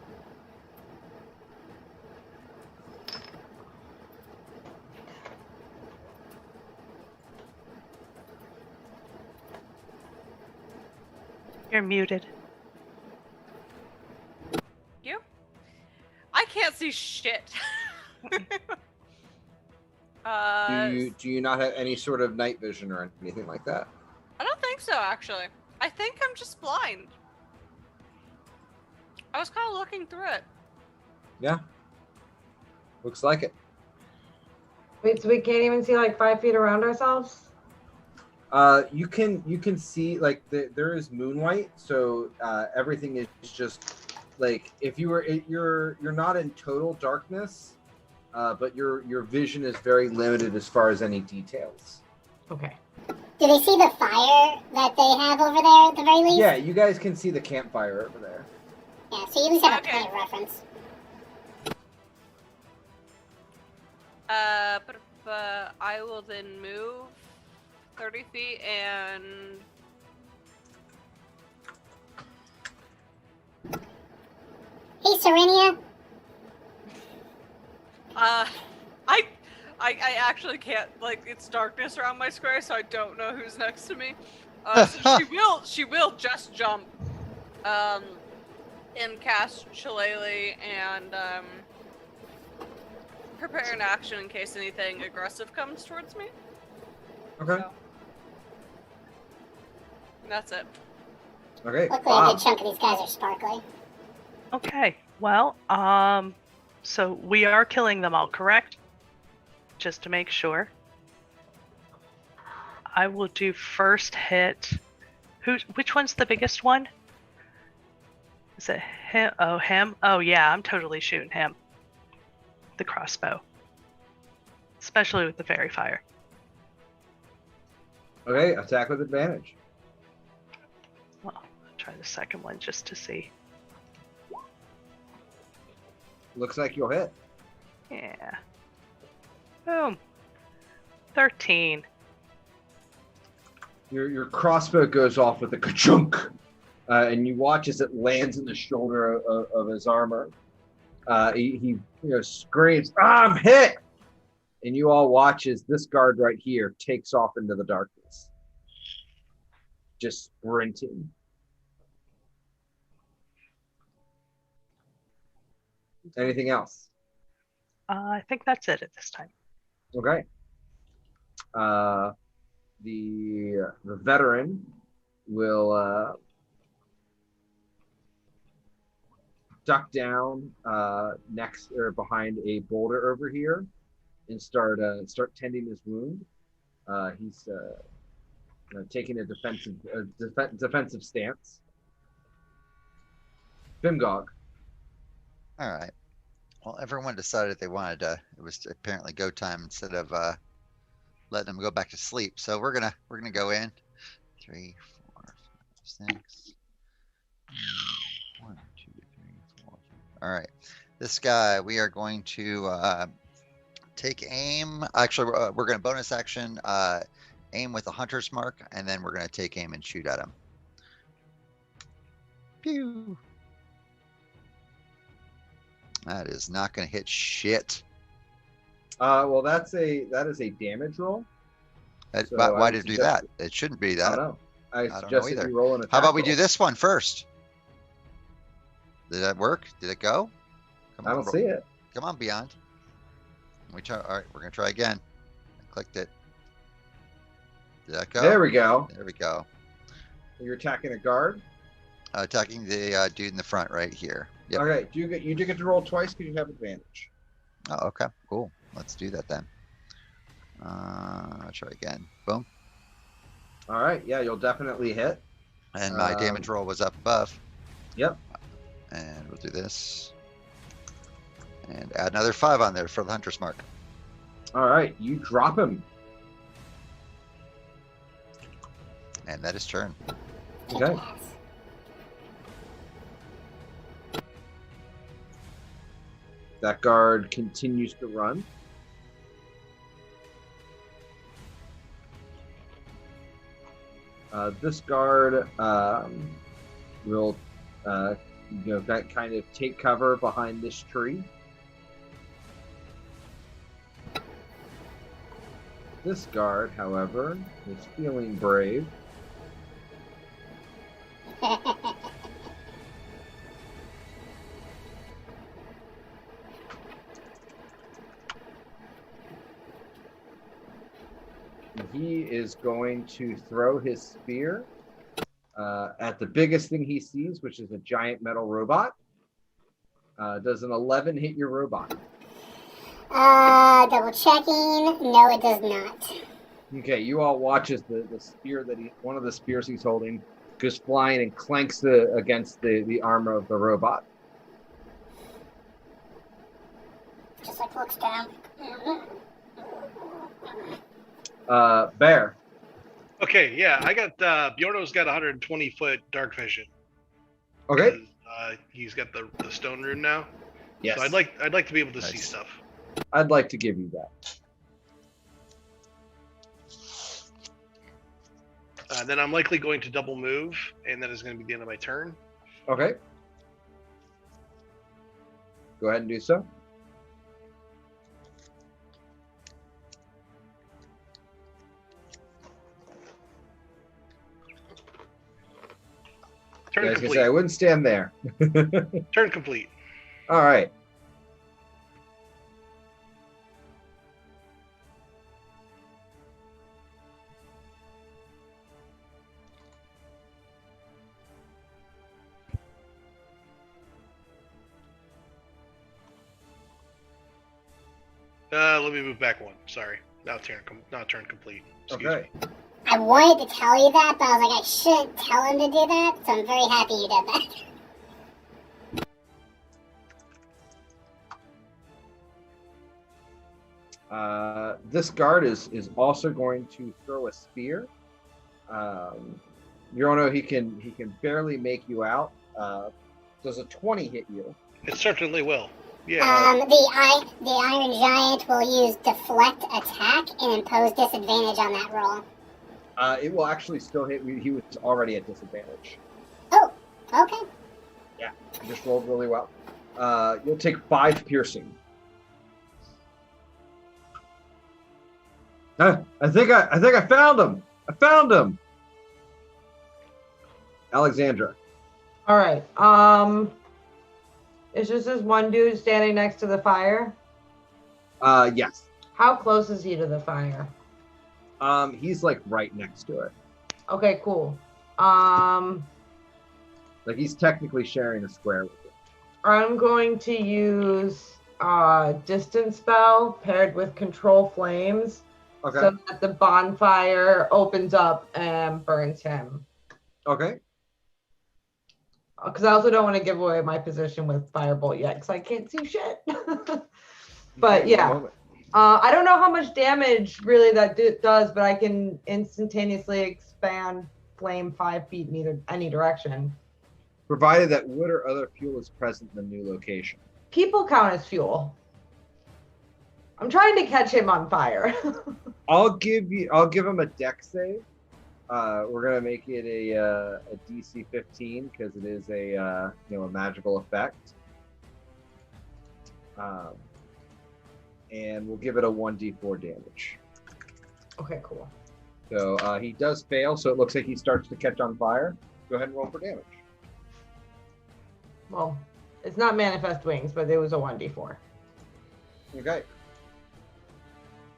You're muted. You? I can't see shit. Do you not have any sort of night vision or anything like that? I don't think so, actually. I think I'm just blind. I was kind of looking through it. Yeah. Looks like it. Wait, so we can't even see like 5 feet around ourselves? You can see like there is moonlight, so everything is just like if you were you're not in total darkness, but your vision is very limited as far as any details. Okay. Do they see the fire that they have over there at the very least? Yeah, you guys can see the campfire over there. Yeah, so you at least have Okay. a point of reference. But I will then move 30 feet and Hey, Serenia. I actually can't, like, it's darkness around my square, so I don't know who's next to me. So she will just jump and cast Shillelagh and prepare an action in case anything aggressive comes towards me. Okay. So, and that's it. Okay. Luckily, a good chunk of these guys are sparkly. Okay. Well, so we are killing them all, correct? Just to make sure. I will do first hit. Which one's the biggest one? Is it him? Oh, him? Oh, yeah, I'm totally shooting him. The crossbow. Especially with the fairy fire. Okay, attack with advantage. Well, I'll try the second one just to see. Looks like you'll hit. Yeah. Boom. 13. Your crossbow goes off with a ka-chunk, and you watch as it lands in the shoulder of his armor. He screams, "I'm hit!" And you all watch as this guard right here takes off into the darkness, just sprinting. Anything else? I think that's it at this time. Okay. The veteran will duck down next or behind a boulder over here and start tending his wound. He's taking a defensive stance. Bimgog. All right. Well, everyone decided they wanted to. It was apparently go time instead of letting them go back to sleep. So we're gonna go in. 3, 4, 5, 6. 1, 2, 3, 4. All right. This guy, we are going to take aim. Actually, we're going to bonus action aim with a hunter's mark, and then we're going to take aim and shoot at him. Pew. That is not going to hit shit. Well, that is a damage roll. So Why did it do that? It shouldn't be that. I don't know. I don't know suggest that either. you roll an attack How about we roll. do this one first? Did that work? Did it go? Come I on, don't see it. Come on, Beyond. We try. All right, we're gonna try again. I clicked it. Did that go? There we go. There we go. You're attacking a guard. Attacking the dude in the front right here. Yep. Okay. You do get to roll twice because you have advantage. Oh, okay. Cool. Let's do that then. I'll try again. Boom. All right. Yeah, you'll definitely hit. And my damage roll was up above. Yep. And we'll do this. And add another 5 on there for the hunter's mark. All right. You drop him. And that is turn. Okay. That guard continues to run. This guard will, kind of take cover behind this tree. This guard, however, is feeling brave. He is going to throw his spear at the biggest thing he sees, which is a giant metal robot. Does an 11 hit your robot? Double checking. No, it does not. Okay, you all watch as the spear one of the spears he's holding goes flying and clanks against the armor of the robot. Just like looks down. Bear. Okay, yeah, I got Bjorno's got 120-foot dark vision. Okay. He's got the stone rune now. Yes. So I'd like to be able to see Nice. stuff. I'd like to give you that. Then I'm likely going to double move, and that is going to be the end of my turn. Okay. Go ahead and do so. Turn Yeah, I was gonna complete. say, I wouldn't stand there. Turn complete. All right. Let me move back one. Sorry. Now turn complete. Excuse Okay. me. I wanted to tell you that, but I was like, I shouldn't tell him to do that, so I'm very happy you did that. This guard is also going to throw a spear. You don't know, he can barely make you out. Does a 20 hit you? It certainly will. Yeah. The Iron Giant will use deflect attack and impose disadvantage on that roll. It will actually still hit. He was already at disadvantage. Oh, okay. Yeah, you just rolled really well. You'll take 5 piercing. I think I found him. I found him. Alexandra. All right. It's just this one dude standing next to the fire. Yes. How close is he to the fire? He's like right next to it. Okay, cool. Like he's technically sharing a square with it. I'm going to use distance spell paired with control flames, Okay. so that the bonfire opens up and burns him. Okay. because I also don't want to give away my position with firebolt yet, because I can't see shit. But Okay, yeah. one moment. I don't know how much damage really that does, but I can instantaneously expand flame 5 feet in any direction. Provided that wood or other fuel is present in the new location. People count as fuel. I'm trying to catch him on fire. I'll give him a deck save. We're gonna make it a DC 15 because it is a magical effect. And we'll give it a 1d4 damage. Okay, cool. So he does fail, so it looks like he starts to catch on fire. Go ahead and roll for damage. Well, it's not manifest wings, but it was a 1d4. Okay.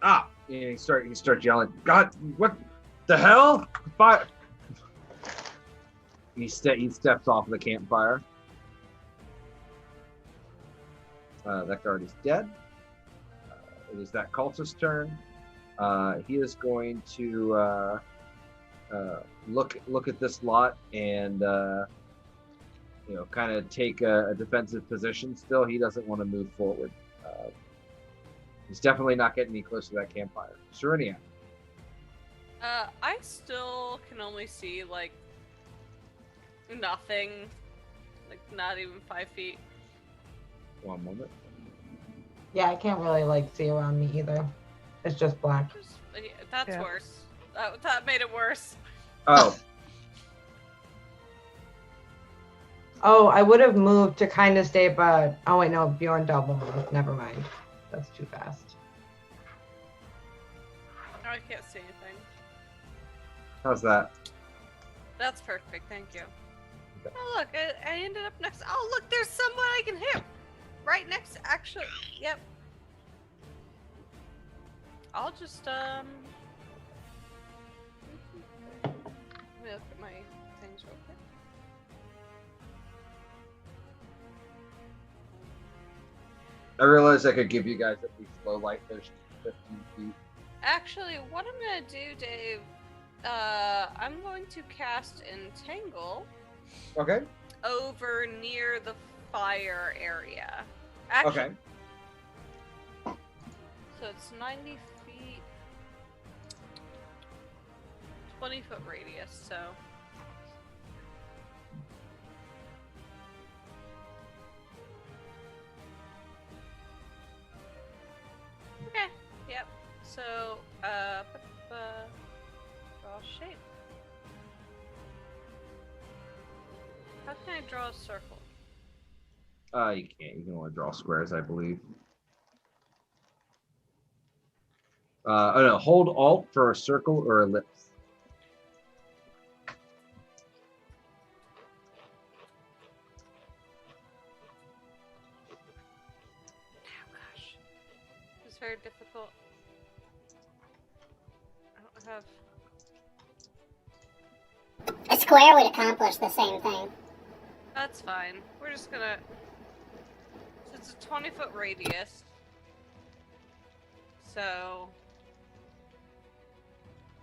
And he starts yelling, God, what the hell? Fire! He steps off the campfire. That guard is dead. It is that cultist's turn. He is going to look at this lot and kind of take a defensive position. Still, he doesn't want to move forward. He's definitely not getting any closer to that campfire. Serenia. I still can only see like nothing, like not even 5 feet. One moment. Yeah, I can't really see around me either. It's just black. That's Yeah. worse. That made it worse. Oh, Oh, I would have moved to kind of stay, but oh wait, no, Bjorn double moved. Never mind. That's too fast. Oh, I can't see anything. how's that? That's perfect, thank you. Okay. Oh look, I ended up next. Oh look, there's someone I can hit. Right next, actually, yep. I'll just let me look at my things real quick. I realized I could give you guys at least low light vision, 15 feet. Actually, what I'm gonna do, Dave, I'm going to cast Entangle Okay. over near the fire area. Actually, Okay. so it's 90 feet, 20-foot radius, so. Okay, yep. So, draw shape. How can I draw a circle? You can't. You can only draw squares, I believe. Oh no, hold Alt for a circle or ellipse. Oh gosh. It's very difficult. I don't have. A square would accomplish the same thing. That's fine. We're just gonna. It's a 20-foot radius. So.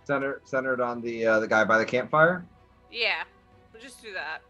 Centered on the guy by the campfire. Yeah. We'll just do that.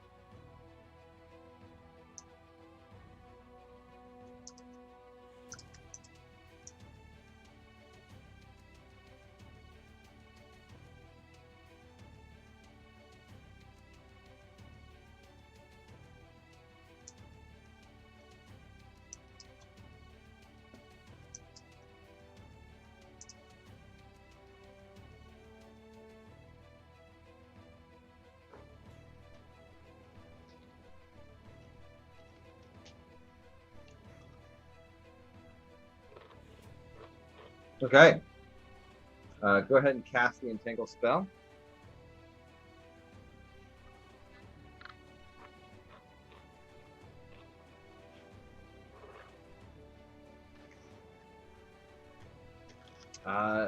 Okay. Go ahead and cast the Entangle spell.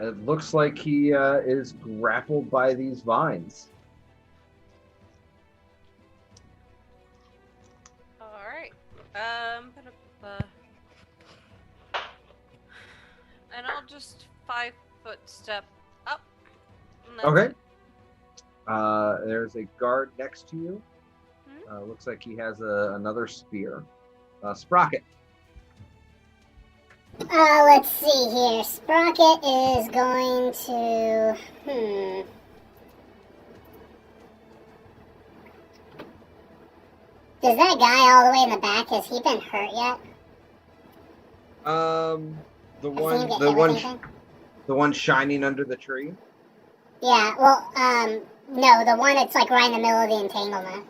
It looks like he is grappled by these vines. Alright. And I'll just 5-foot step up. And that's Okay. it. There's a guard next to you. Looks like he has another spear. Sprocket. Let's see here. Sprocket is going to. Does that guy all the way in the back, has he been hurt yet? The Has one, he been the hit with one, anything? the one shining under the tree. Yeah, well, no, the one that's like right in the middle of the entanglement.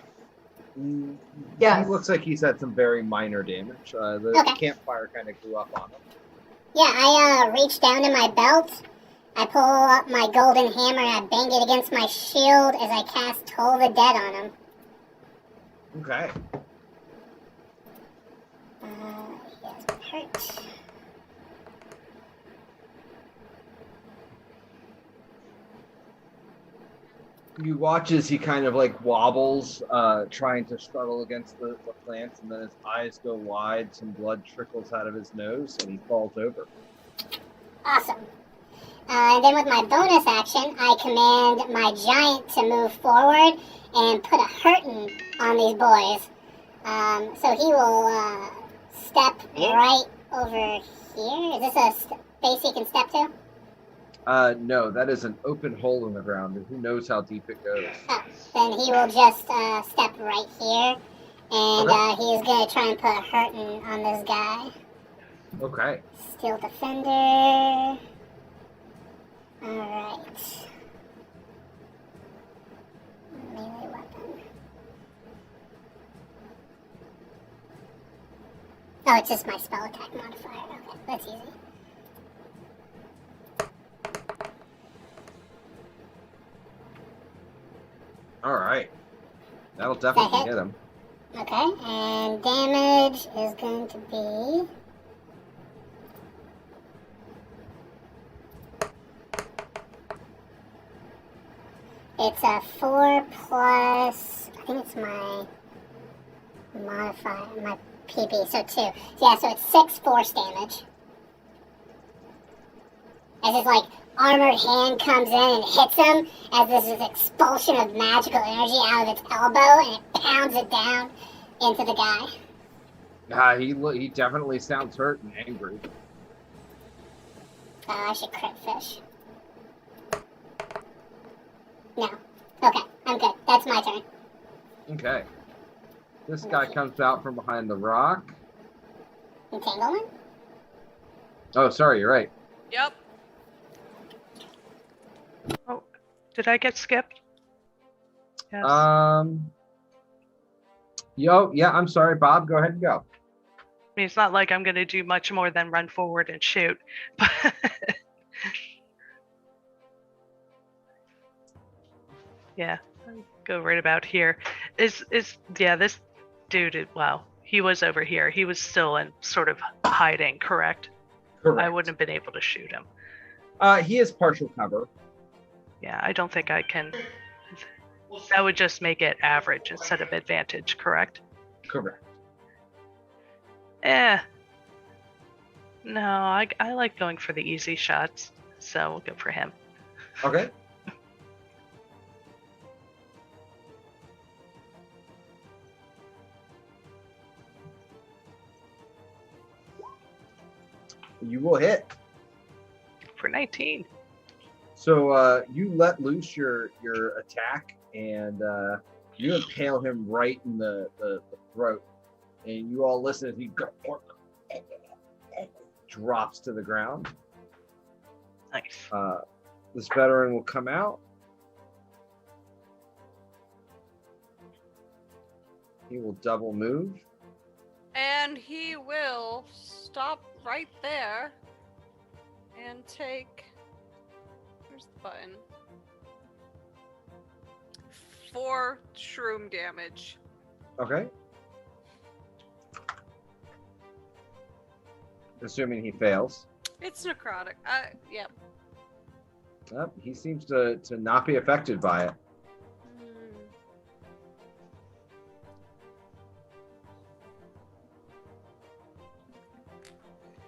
Yes. He looks like he's had some very minor damage. The Okay. campfire kind of grew up on him. Yeah, I reach down in my belt, I pull up my golden hammer and I bang it against my shield as I cast Toll the Dead on him. Okay. He has been hurt. You watch as he kind of like wobbles, trying to struggle against the plants, and then his eyes go wide, some blood trickles out of his nose, and he falls over. Awesome. And then with my bonus action, I command my giant to move forward and put a hurtin' on these boys. So he will step right over here. Is this a space he can step to? No, that is an open hole in the ground, and who knows how deep it goes. Oh, then he will just step right here, and Okay. he is going to try and put a hurtin' on this guy. Okay. Steel Defender. Alright. Melee weapon. Oh, it's just my spell attack modifier. Okay, that's easy. All right. That'll definitely hit him. Okay, and damage is going to be... It's a 4 plus... I think it's my modifier, my PP, so 2. Yeah, so it's 6 force damage. As his, like, armored hand comes in and hits him, as there's this expulsion of magical energy out of its elbow, and it pounds it down into the guy. He definitely sounds hurt and angry. I should crit fish. No. Okay, I'm good. That's my turn. Okay. This guy comes out from behind the rock. Entanglement? Oh, sorry, you're right. Yep. Oh, did I get skipped? Yes. Yeah, I'm sorry, Bob. Go ahead and go. I mean, it's not like I'm going to do much more than run forward and shoot. But yeah, I'll go right about here. This dude, well, he was over here. He was still in sort of hiding, correct? Correct. I wouldn't have been able to shoot him. He has partial cover. Yeah, I don't think I can. That would just make it average instead of advantage, correct? Correct. No, I like going for the easy shots, so we'll go for him. Okay. You will hit. For 19. So you let loose your attack, and you impale him right in the throat, and you all listen as he drops to the ground. Nice. This veteran will come out. He will double move. And he will stop right there and take... Where's the button? 4 shroom damage. Okay. Assuming he fails. It's necrotic. Yep. He seems to not be affected by it.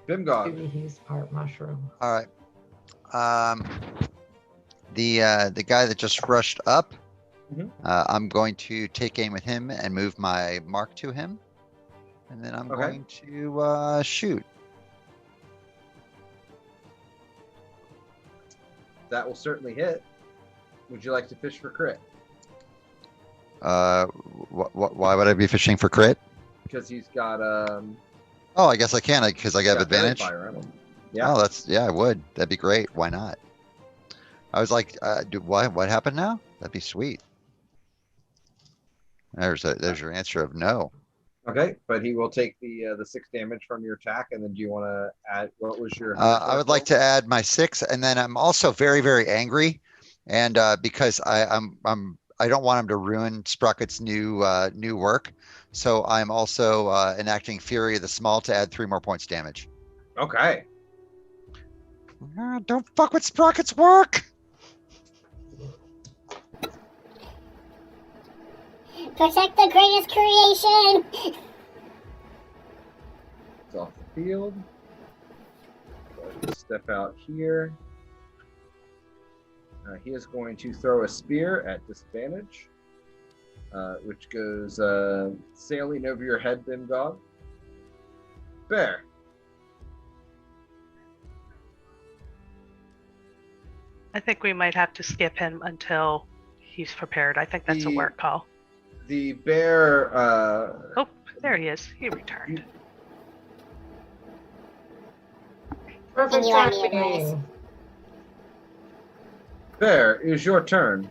Bimgog. Maybe he's part mushroom. All right. The guy that just rushed up, Mhm. I'm going to take aim with him and move my mark to him. And then I'm Okay. going to shoot. That will certainly hit. Would you like to fish for crit? Why would I be fishing for crit? Because he's got Oh, I guess I can because I have got fairy advantage. fire on him. Yeah. Oh, I would. That'd be great. Why not? I was like, what happened now? That'd be sweet. There's your answer of no. Okay, but he will take the 6 damage from your attack, and then do you want to add? What was your? I would like to add my 6, and then I'm also very, very angry, and because I don't want him to ruin Sprocket's new work, so I'm also enacting Fury of the Small to add 3 more points damage. Okay. Don't fuck with Sprocket's work. Protect the greatest creation! It's off the field. Step out here. He is going to throw a spear at disadvantage, which goes sailing over your head, Bimgog. Bear. I think we might have to skip him until he's prepared. I think that's a work call. The bear. Oh, there he is. He returned. Perfect And you are muted, timing. Bear, it is your turn.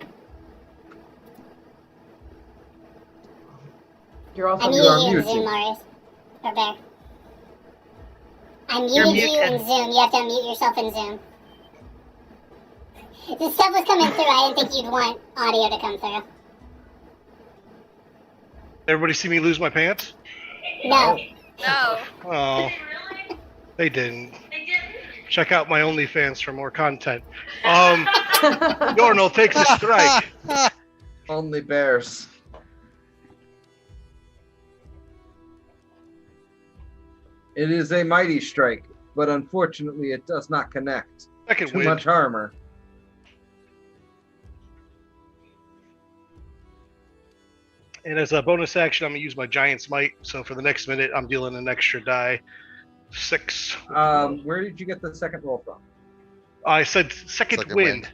You're I also You are muted you in muted. Zoom, Marius. Or Bear. I You're muted you in muted. Zoom. You have to unmute yourself in Zoom. The stuff was coming through. I didn't think you'd want audio to come through. Everybody see me lose my pants? No. No. Oh, they didn't. Check out my OnlyFans for more content. Yorno takes a strike. Only bears. It is a mighty strike, but unfortunately it does not connect. Second Too win. much armor. And as a bonus action, I'm gonna use my giant smite. So for the next minute, I'm dealing an extra die. 6. Where did you get the second roll from? I said second Second wind.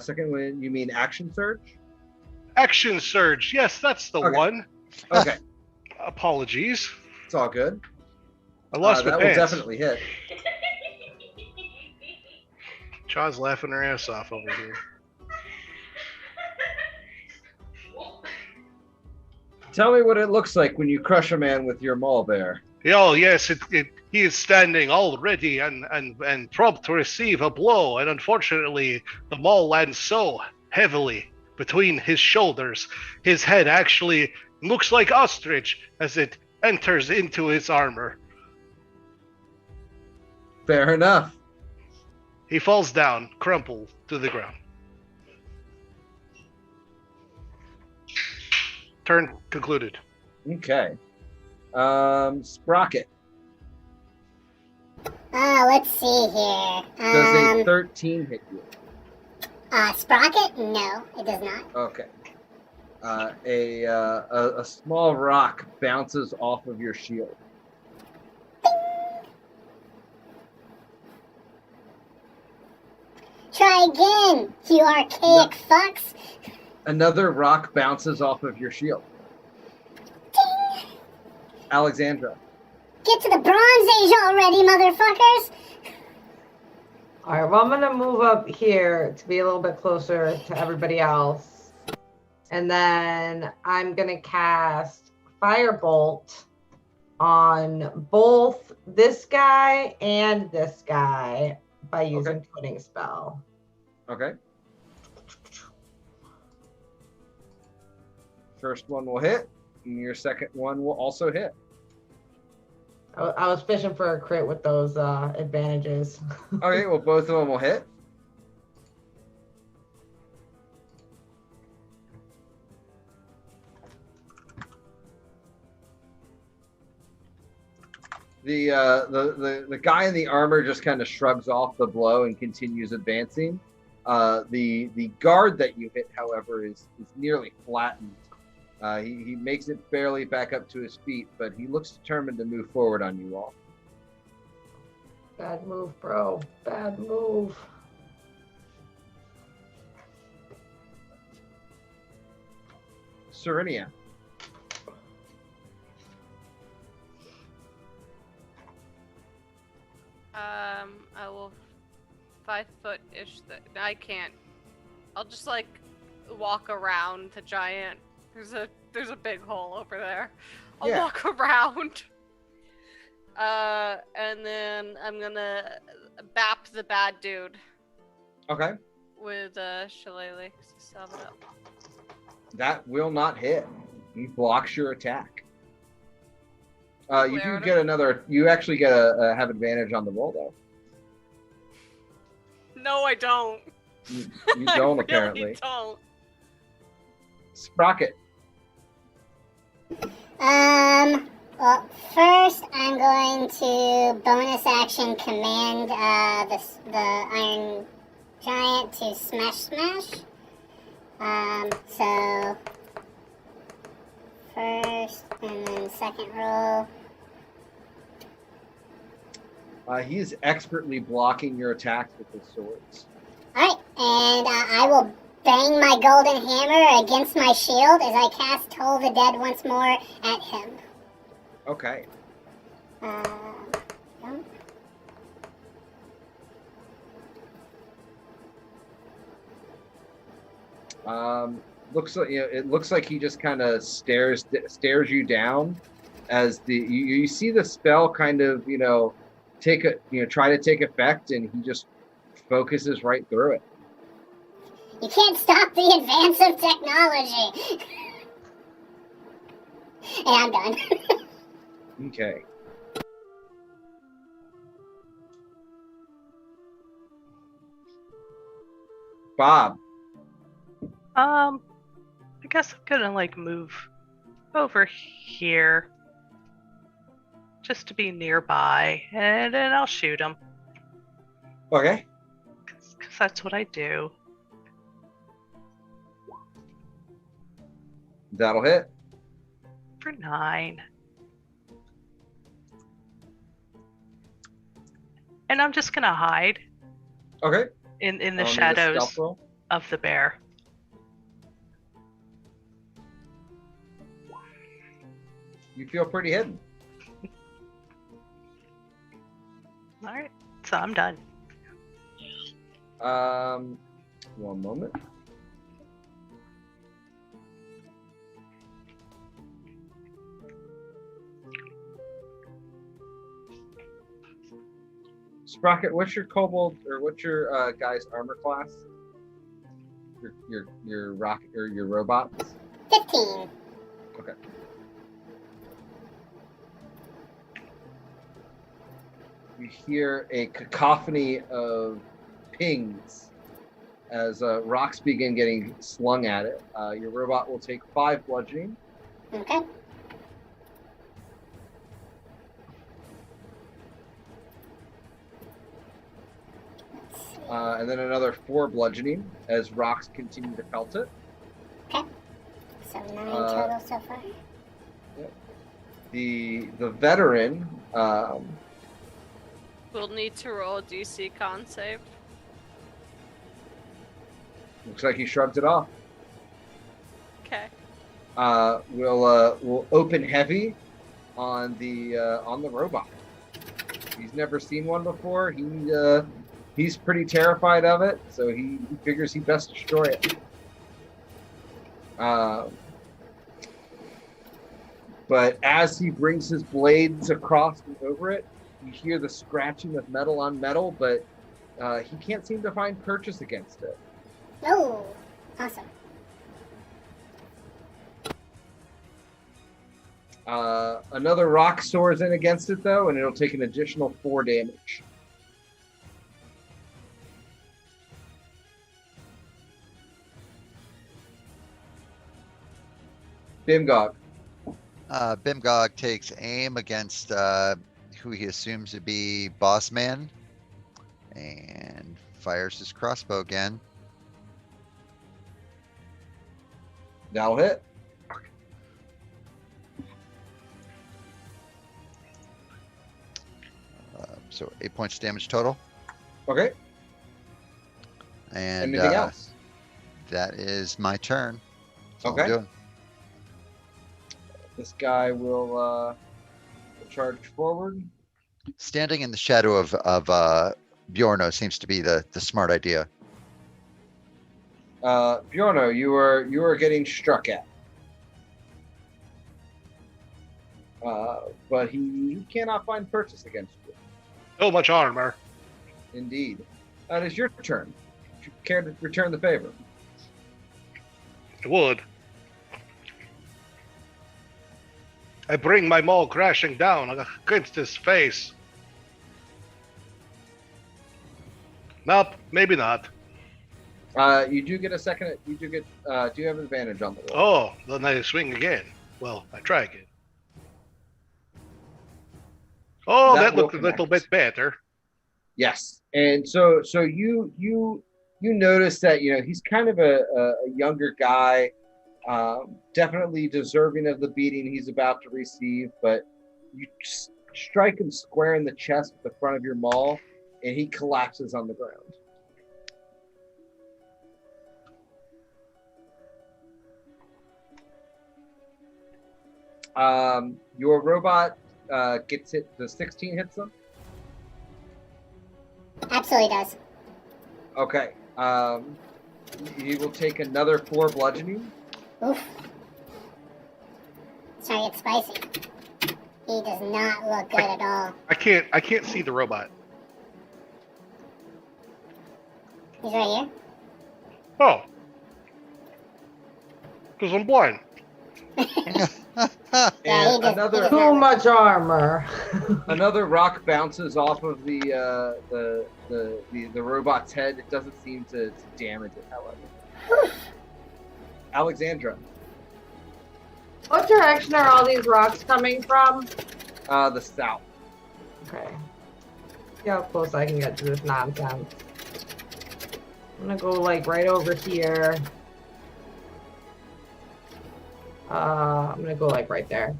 Second win, you mean action surge? Action surge. Yes, that's the Okay. one. Okay, Apologies. it's all good. I lost my that pants. will definitely hit. Chaw's laughing her ass off over here. Tell me what it looks like when you crush a man with your maul bear. Oh yes, he is standing all ready and prompt to receive a blow, and unfortunately, the maul lands so heavily between his shoulders, his head actually looks like ostrich as it enters into his armor. Fair enough. He falls down, crumpled to the ground. Turn concluded. Okay. Sprocket. Let's see here. Does a 13 hit you? Sprocket? No, it does not. Okay. A small rock bounces off of your shield. Try again, you archaic fucks. Another rock bounces off of your shield. Ding! Alexandra. Get to the Bronze Age already, motherfuckers! All right, well, I'm going to move up here to be a little bit closer to everybody else. And then I'm going to cast Firebolt on both this guy and this guy by using Coding Spell. Okay. First one will hit, and your second one will also hit. I was fishing for a crit with those advantages. Okay, well, both of them will hit. The guy in the armor just kind of shrugs off the blow and continues advancing. The guard that you hit, however, is nearly flattened. He makes it barely back up to his feet, but he looks determined to move forward on you all. Bad move, bro. Bad move. Serenia. I will 5 foot-ish. I can't. I'll just like walk around the giant. There's a big hole over there. I'll walk around. And then I'm gonna bap the bad dude. Okay. With Shillelagh. Sum it up. That will not hit. He blocks your attack. You do get another. You actually get a have advantage on the roll though. No, I don't. You don't I apparently. really don't. Sprocket. Well, first I'm going to bonus action command the Iron Giant to smash. So first and then second roll. He's expertly blocking your attacks with his swords. Alright, and I will bang my golden hammer against my shield as I cast Toll the Dead once more at him. Okay. Looks like it looks like he just kind of stares you down as you see the spell kind of try to take effect, and he just focuses right through it. You can't stop the advance of technology. And I'm done. Okay. Bob. I guess I'm gonna move over here just to be nearby, and then I'll shoot him. Okay. Because that's what I do. That'll hit. For 9. And I'm just gonna hide. Okay. In the Need a shadows stealth roll. of the bear. You feel pretty hidden. Alright, so I'm done. One moment. Sprocket, what's your kobold or what's your guy's armor class? Your rock or your robots? 15. Okay. You hear a cacophony of pings as rocks begin getting slung at it. Your robot will take 5 bludgeoning. Okay. And then another 4 bludgeoning as rocks continue to pelt it. Okay. So 9 total so far. Yep. The veteran. We'll need to roll a DC con save. Looks like he shrugged it off. Okay. We'll open heavy on the robot. He's never seen one before. He's pretty terrified of it, so he figures he best destroy it. But as he brings his blades across and over it, you hear the scratching of metal on metal, but he can't seem to find purchase against it. Oh, awesome. Another rock soars in against it, though, and it'll take an additional 4 damage. Bimgog. Bimgog takes aim against who he assumes to be Boss Man and fires his crossbow again. That'll hit. So 8 points damage total. Okay. And Anything else? that is my turn. That's all I'm Okay. doing. This guy will charge forward. Standing in the shadow of Bjorno seems to be the smart idea. Bjorno, you are getting struck at. But he cannot find purchase against you. So much armor. Indeed. It is your turn. If you care to return the favor. I would. I bring my maul crashing down against his face. Nope, maybe not. You do get a second. You do get. Do you have advantage on the roll? Oh, then I swing again. Well, I try again. Oh, That that will looked a little connect. bit better. Yes, and so you notice that he's kind of a younger guy, definitely deserving of the beating he's about to receive. But you strike him square in the chest with the front of your maul, and he collapses on the ground. Your robot gets hit. The 16 hits him. Absolutely does. Okay. He will take another 4 bludgeoning. Oof. It's trying to get spicy. He does not look good at all. I can't see the robot. He's right here. Oh. Because I'm blind. Yeah, he And just- another Too much armor. another rock bounces off of the robot's head. It doesn't seem to damage it, however. Alexandra, What direction are all these rocks coming from? the south. Okay. See how close I can get to this nonsense. I'm gonna go like right over here. I'm gonna go like right there.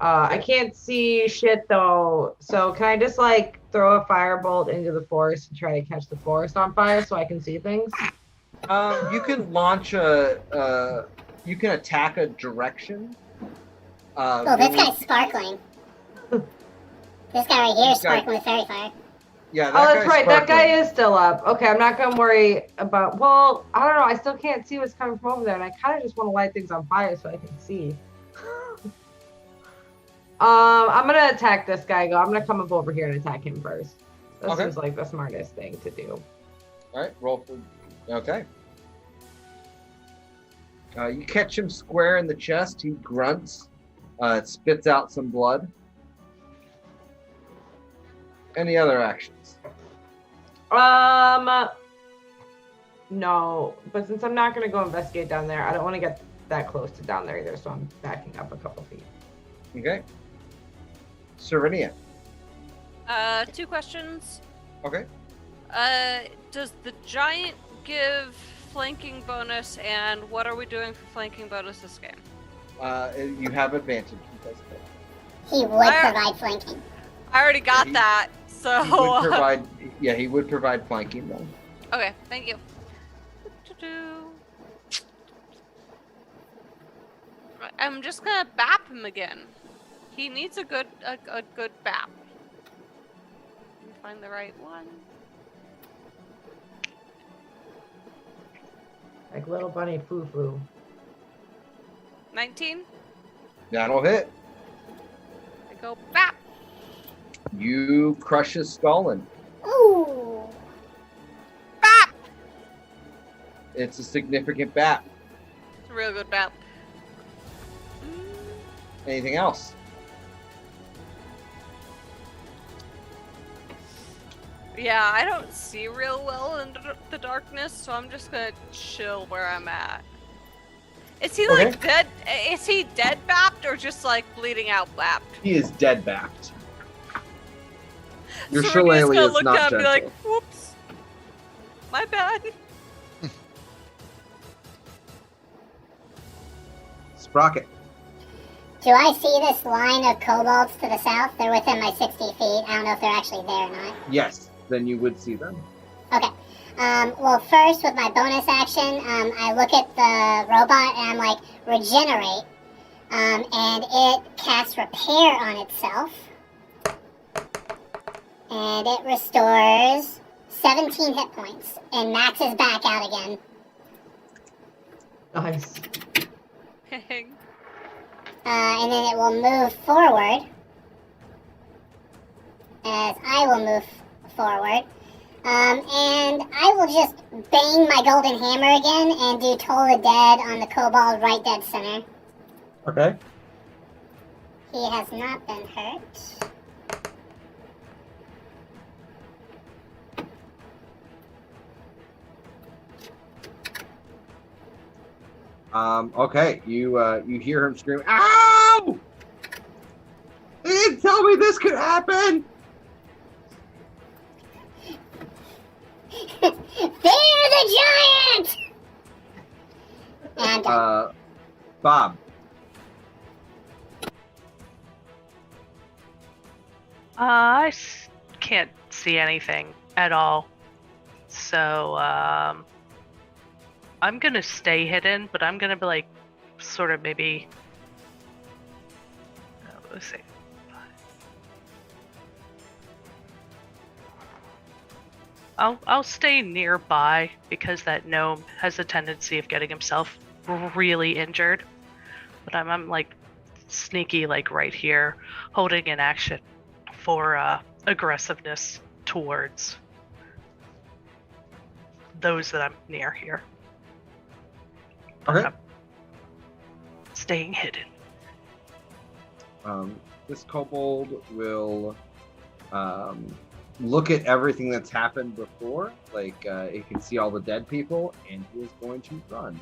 I can't see shit though, so can I just like throw a firebolt into the forest and try to catch the forest on fire so I can see things? You can launch you can attack a direction. Oh, this really- guy's sparkling. This guy right here is This guy- sparkling with fairy fire. Yeah, Oh, that's guy's right. That guy sparkling. is still up. Okay, I'm not gonna worry about. Well, I don't know. I still can't see what's coming from over there, and I kind of just want to light things on fire so I can see. I'm gonna attack this guy. I'm gonna come up over here and attack him first. This Okay. is like the smartest thing to do. All right, roll for. Okay. You catch him square in the chest. He grunts. It spits out some blood. Any other actions? No, but since I'm not gonna go investigate down there, I don't want to get that close to down there either, so I'm backing up a couple feet. Okay. Serenia. 2 questions. Okay. Does the giant give flanking bonus, and what are we doing for flanking bonus this game? You have advantage because of it. He would Fire- provide flanking. I already got He- that, so. He would provide. Yeah, he would provide flanking though. Okay, thank you. I'm just gonna bap him again. He needs a good bap. Let me find the right one. Like little bunny foo foo. 19. That'll hit. I go bap. You crush his skull and Ooh. Bap. it's a significant bat. It's a real good bap. Anything else? Yeah, I don't see real well in the darkness, so I'm just gonna chill where I'm at. Is he like dead? Is he dead bapped or just like bleeding out bapped? He is dead backed. Your So shillelagh gonna is look not down and be gentle. like, "Whoops, my bad." Sprocket. Do I see this line of kobolds to the south? They're within my 60 feet. I don't know if they're actually there or not. Yes, then you would see them. Okay. Well, first, with my bonus action, I look at the robot and I'm like, regenerate. And it casts repair on itself. And it restores 17 hit points and maxes back out again. Nice. And then it will move forward. As I will move forward. And I will just bang my golden hammer again and do Toll the Dead on the kobold right dead center. Okay. He has not been hurt. Okay, you hear him scream, "Ow! They didn't tell me this could happen!" Fear the giant! And Bob. Can't see anything at all. So, I'm gonna stay hidden, but I'm gonna be like, sort of maybe. Let's see. I'll stay nearby because that gnome has a tendency of getting himself really injured. But I'm like sneaky, like right here, holding an action for aggressiveness towards those that I'm near here. Okay. Staying hidden. This kobold will look at everything that's happened before. Like, it can see all the dead people, and he is going to run.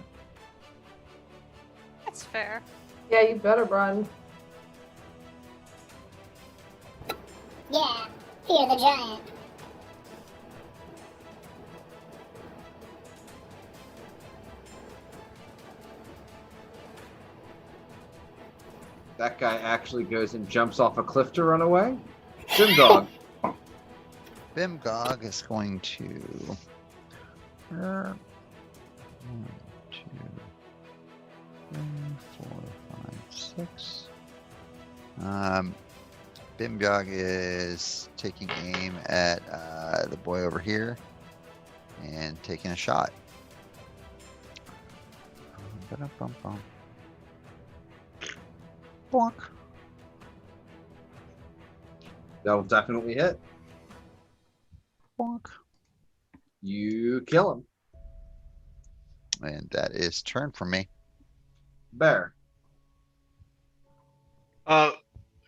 That's fair. Yeah, you better run. yeah, fear the giant. That guy actually goes and jumps off a cliff to run away. Simdog. Bimgog is going to. 1, 2, 3, 4, 5, 6. Bimgog is taking aim at the boy over here and taking a shot. Ba-dum-bum-bum. Bonk. That'll definitely hit. Bonk. You kill him. And that is turn for me. Bear.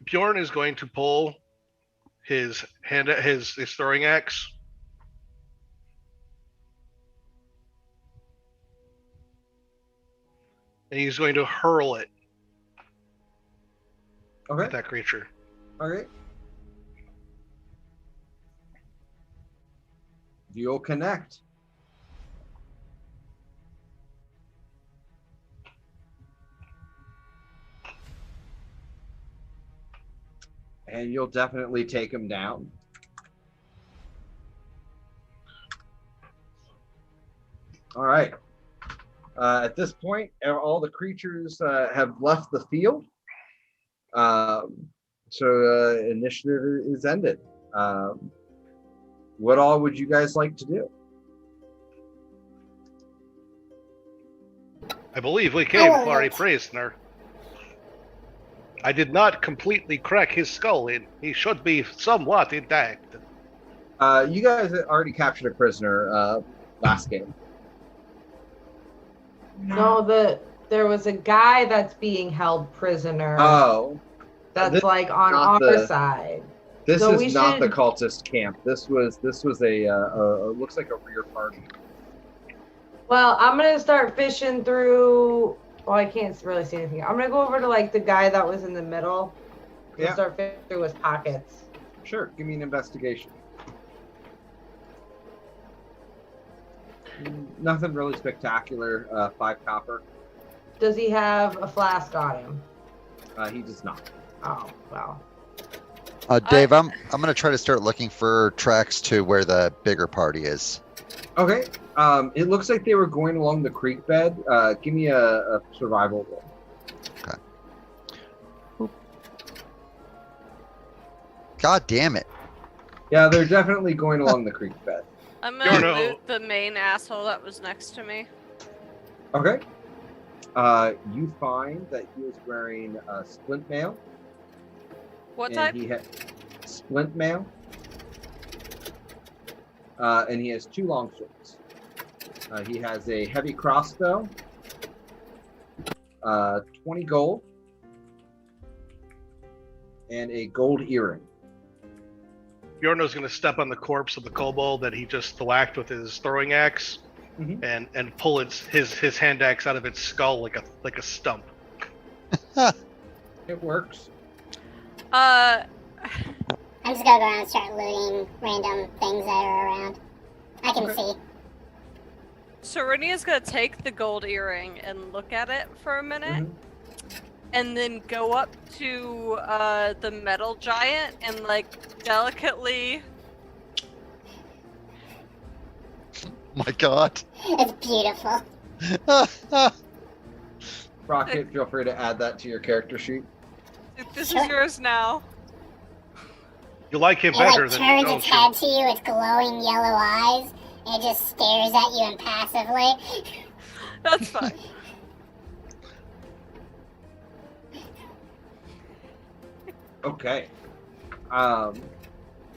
Bjorn is going to pull his throwing axe. And he's going to hurl it Okay. at that creature. Okay. You'll connect. And you'll definitely take him down. All right. At this point, all the creatures have left the field. So initiative is ended. What all would you guys like to do? I believe we came for a prisoner. I did not completely crack his skull in. He should be somewhat intact. You guys already captured a prisoner last game. No, there was a guy that's being held prisoner. Oh. That's like on our side. This So is not the should- cultist camp. This was a looks like a rear party. Well, I'm gonna start fishing through. Well, I can't really see anything. I'm gonna go over to like the guy that was in the middle. And Yeah. start fishing through his pockets. Sure, give me an investigation. Nothing really spectacular. 5 copper. does he have a flask on him? He does not. Oh, well. Dave, I'm gonna try to start looking for tracks to where the bigger party is. Okay. It looks like they were going along the creek bed. Give me a survival roll. God damn it. Yeah, they're definitely going along the creek bed. I'm gonna no. loot the main asshole that was next to me. Okay. You find that he is wearing splint mail. What and type? He had splint mail. And he has 2 long swords. He has a heavy crossbow. 20 gold. And a gold earring. Bjorno's going to step on the corpse of the kobold that he just thwacked with his throwing axe, Mhm. and pull his hand axe out of its skull like a stump. It works. I'm just gonna go around and start looting random things that are around. I can see. Serenia's gonna take the gold earring and look at it for a minute, and then go up to the metal giant and like delicately. My God. It's beautiful. Rocket, feel free to add that to your character sheet. This is yours now. You like him It better like than turns don't its you? head to you, its glowing yellow eyes, and it just stares at you impassively. That's fine. Okay. Are there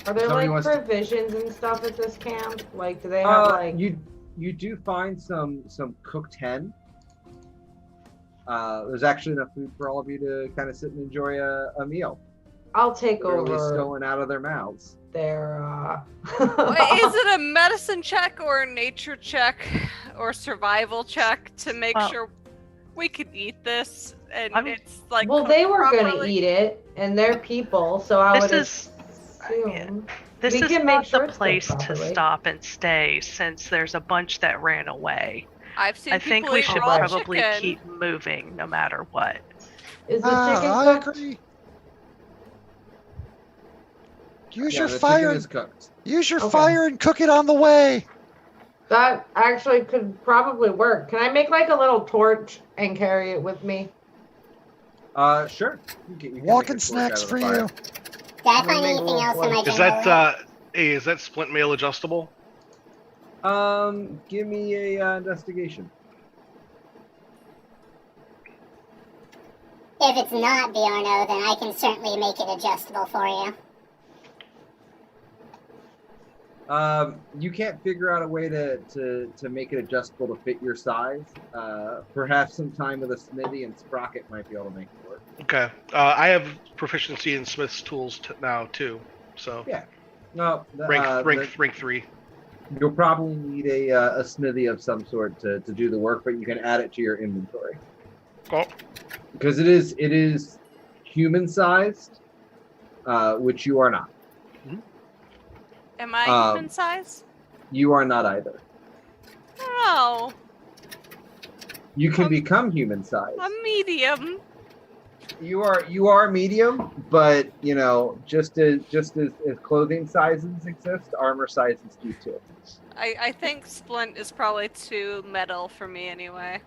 Somebody like wants to- provisions and stuff at this camp? Like, do they have like? You do find some cooked hen. There's actually enough food for all of you to kind of sit and enjoy a meal. I'll take Literally over stolen out of their mouths. their. Wait, is it a medicine check or a nature check or survival check to make sure we could eat this? And it's like Well, they were gonna properly? eat it, and they're people, so I would This assume. This We is can make not sure the it's cooked place to properly. stop and stay since there's a bunch that ran away. I've seen I think people we eat should raw probably chicken. keep moving no matter what. Is the chicken I cooked? agree. Use Yeah, your the fire. chicken is cooked. Use your Okay. fire and cook it on the way. That actually could probably work. Can I make like a little torch and carry it with me? Sure. You can make Walking a torch snacks out of for the fire. you. Did I find Make a anything little else in my torch. Is general? that is that splint mail adjustable? Give me a investigation. If it's not Bjorno, then I can certainly make it adjustable for you. You can't figure out a way to make it adjustable to fit your size. Perhaps some time with a smithy and sprocket might be able to make it work. Okay. I have proficiency in Smith's tools now too. So Yeah. No, rank 3. you'll probably need a smithy of some sort to do the work, but you can add it to your inventory. Oh, Because it is human sized, which you are not. Am I human size? You are not either. No, You can become human sized. I'm medium. You are medium, but you know, just as clothing sizes exist, armor sizes do too. I think splint is probably too metal for me anyway.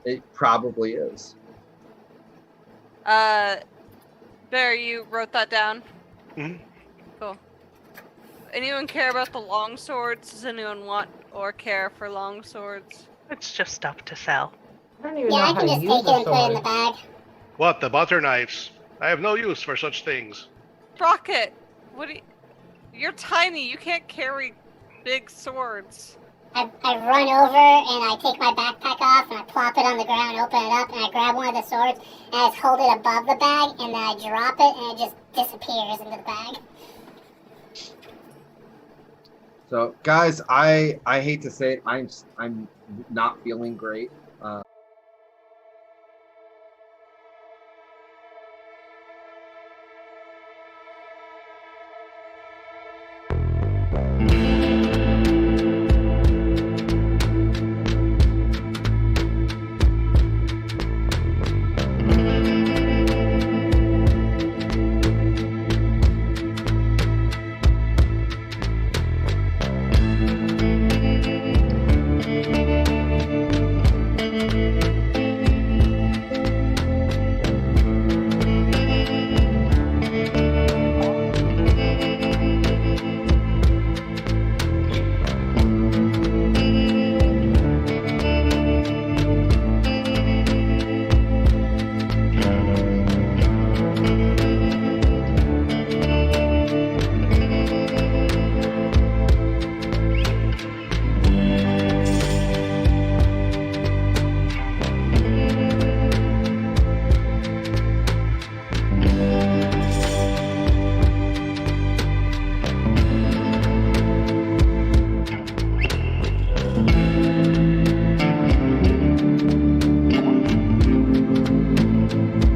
It probably is. Bear, you wrote that down? Mhm. Cool. Anyone care about the long swords? Does anyone want or care for long swords? It's just stuff to sell. I don't even Yeah, know I how can to just take use it and a put it in the sword. bag. what, the butter knives? I have no use for such things. Rocket, what do you... You're tiny. You can't carry big swords. I run over and I take my backpack off and I plop it on the ground, open it up, and I grab one of the swords and I just hold it above the bag and then I drop it and it just disappears into the bag. So, guys, I hate to say it, I'm not feeling great.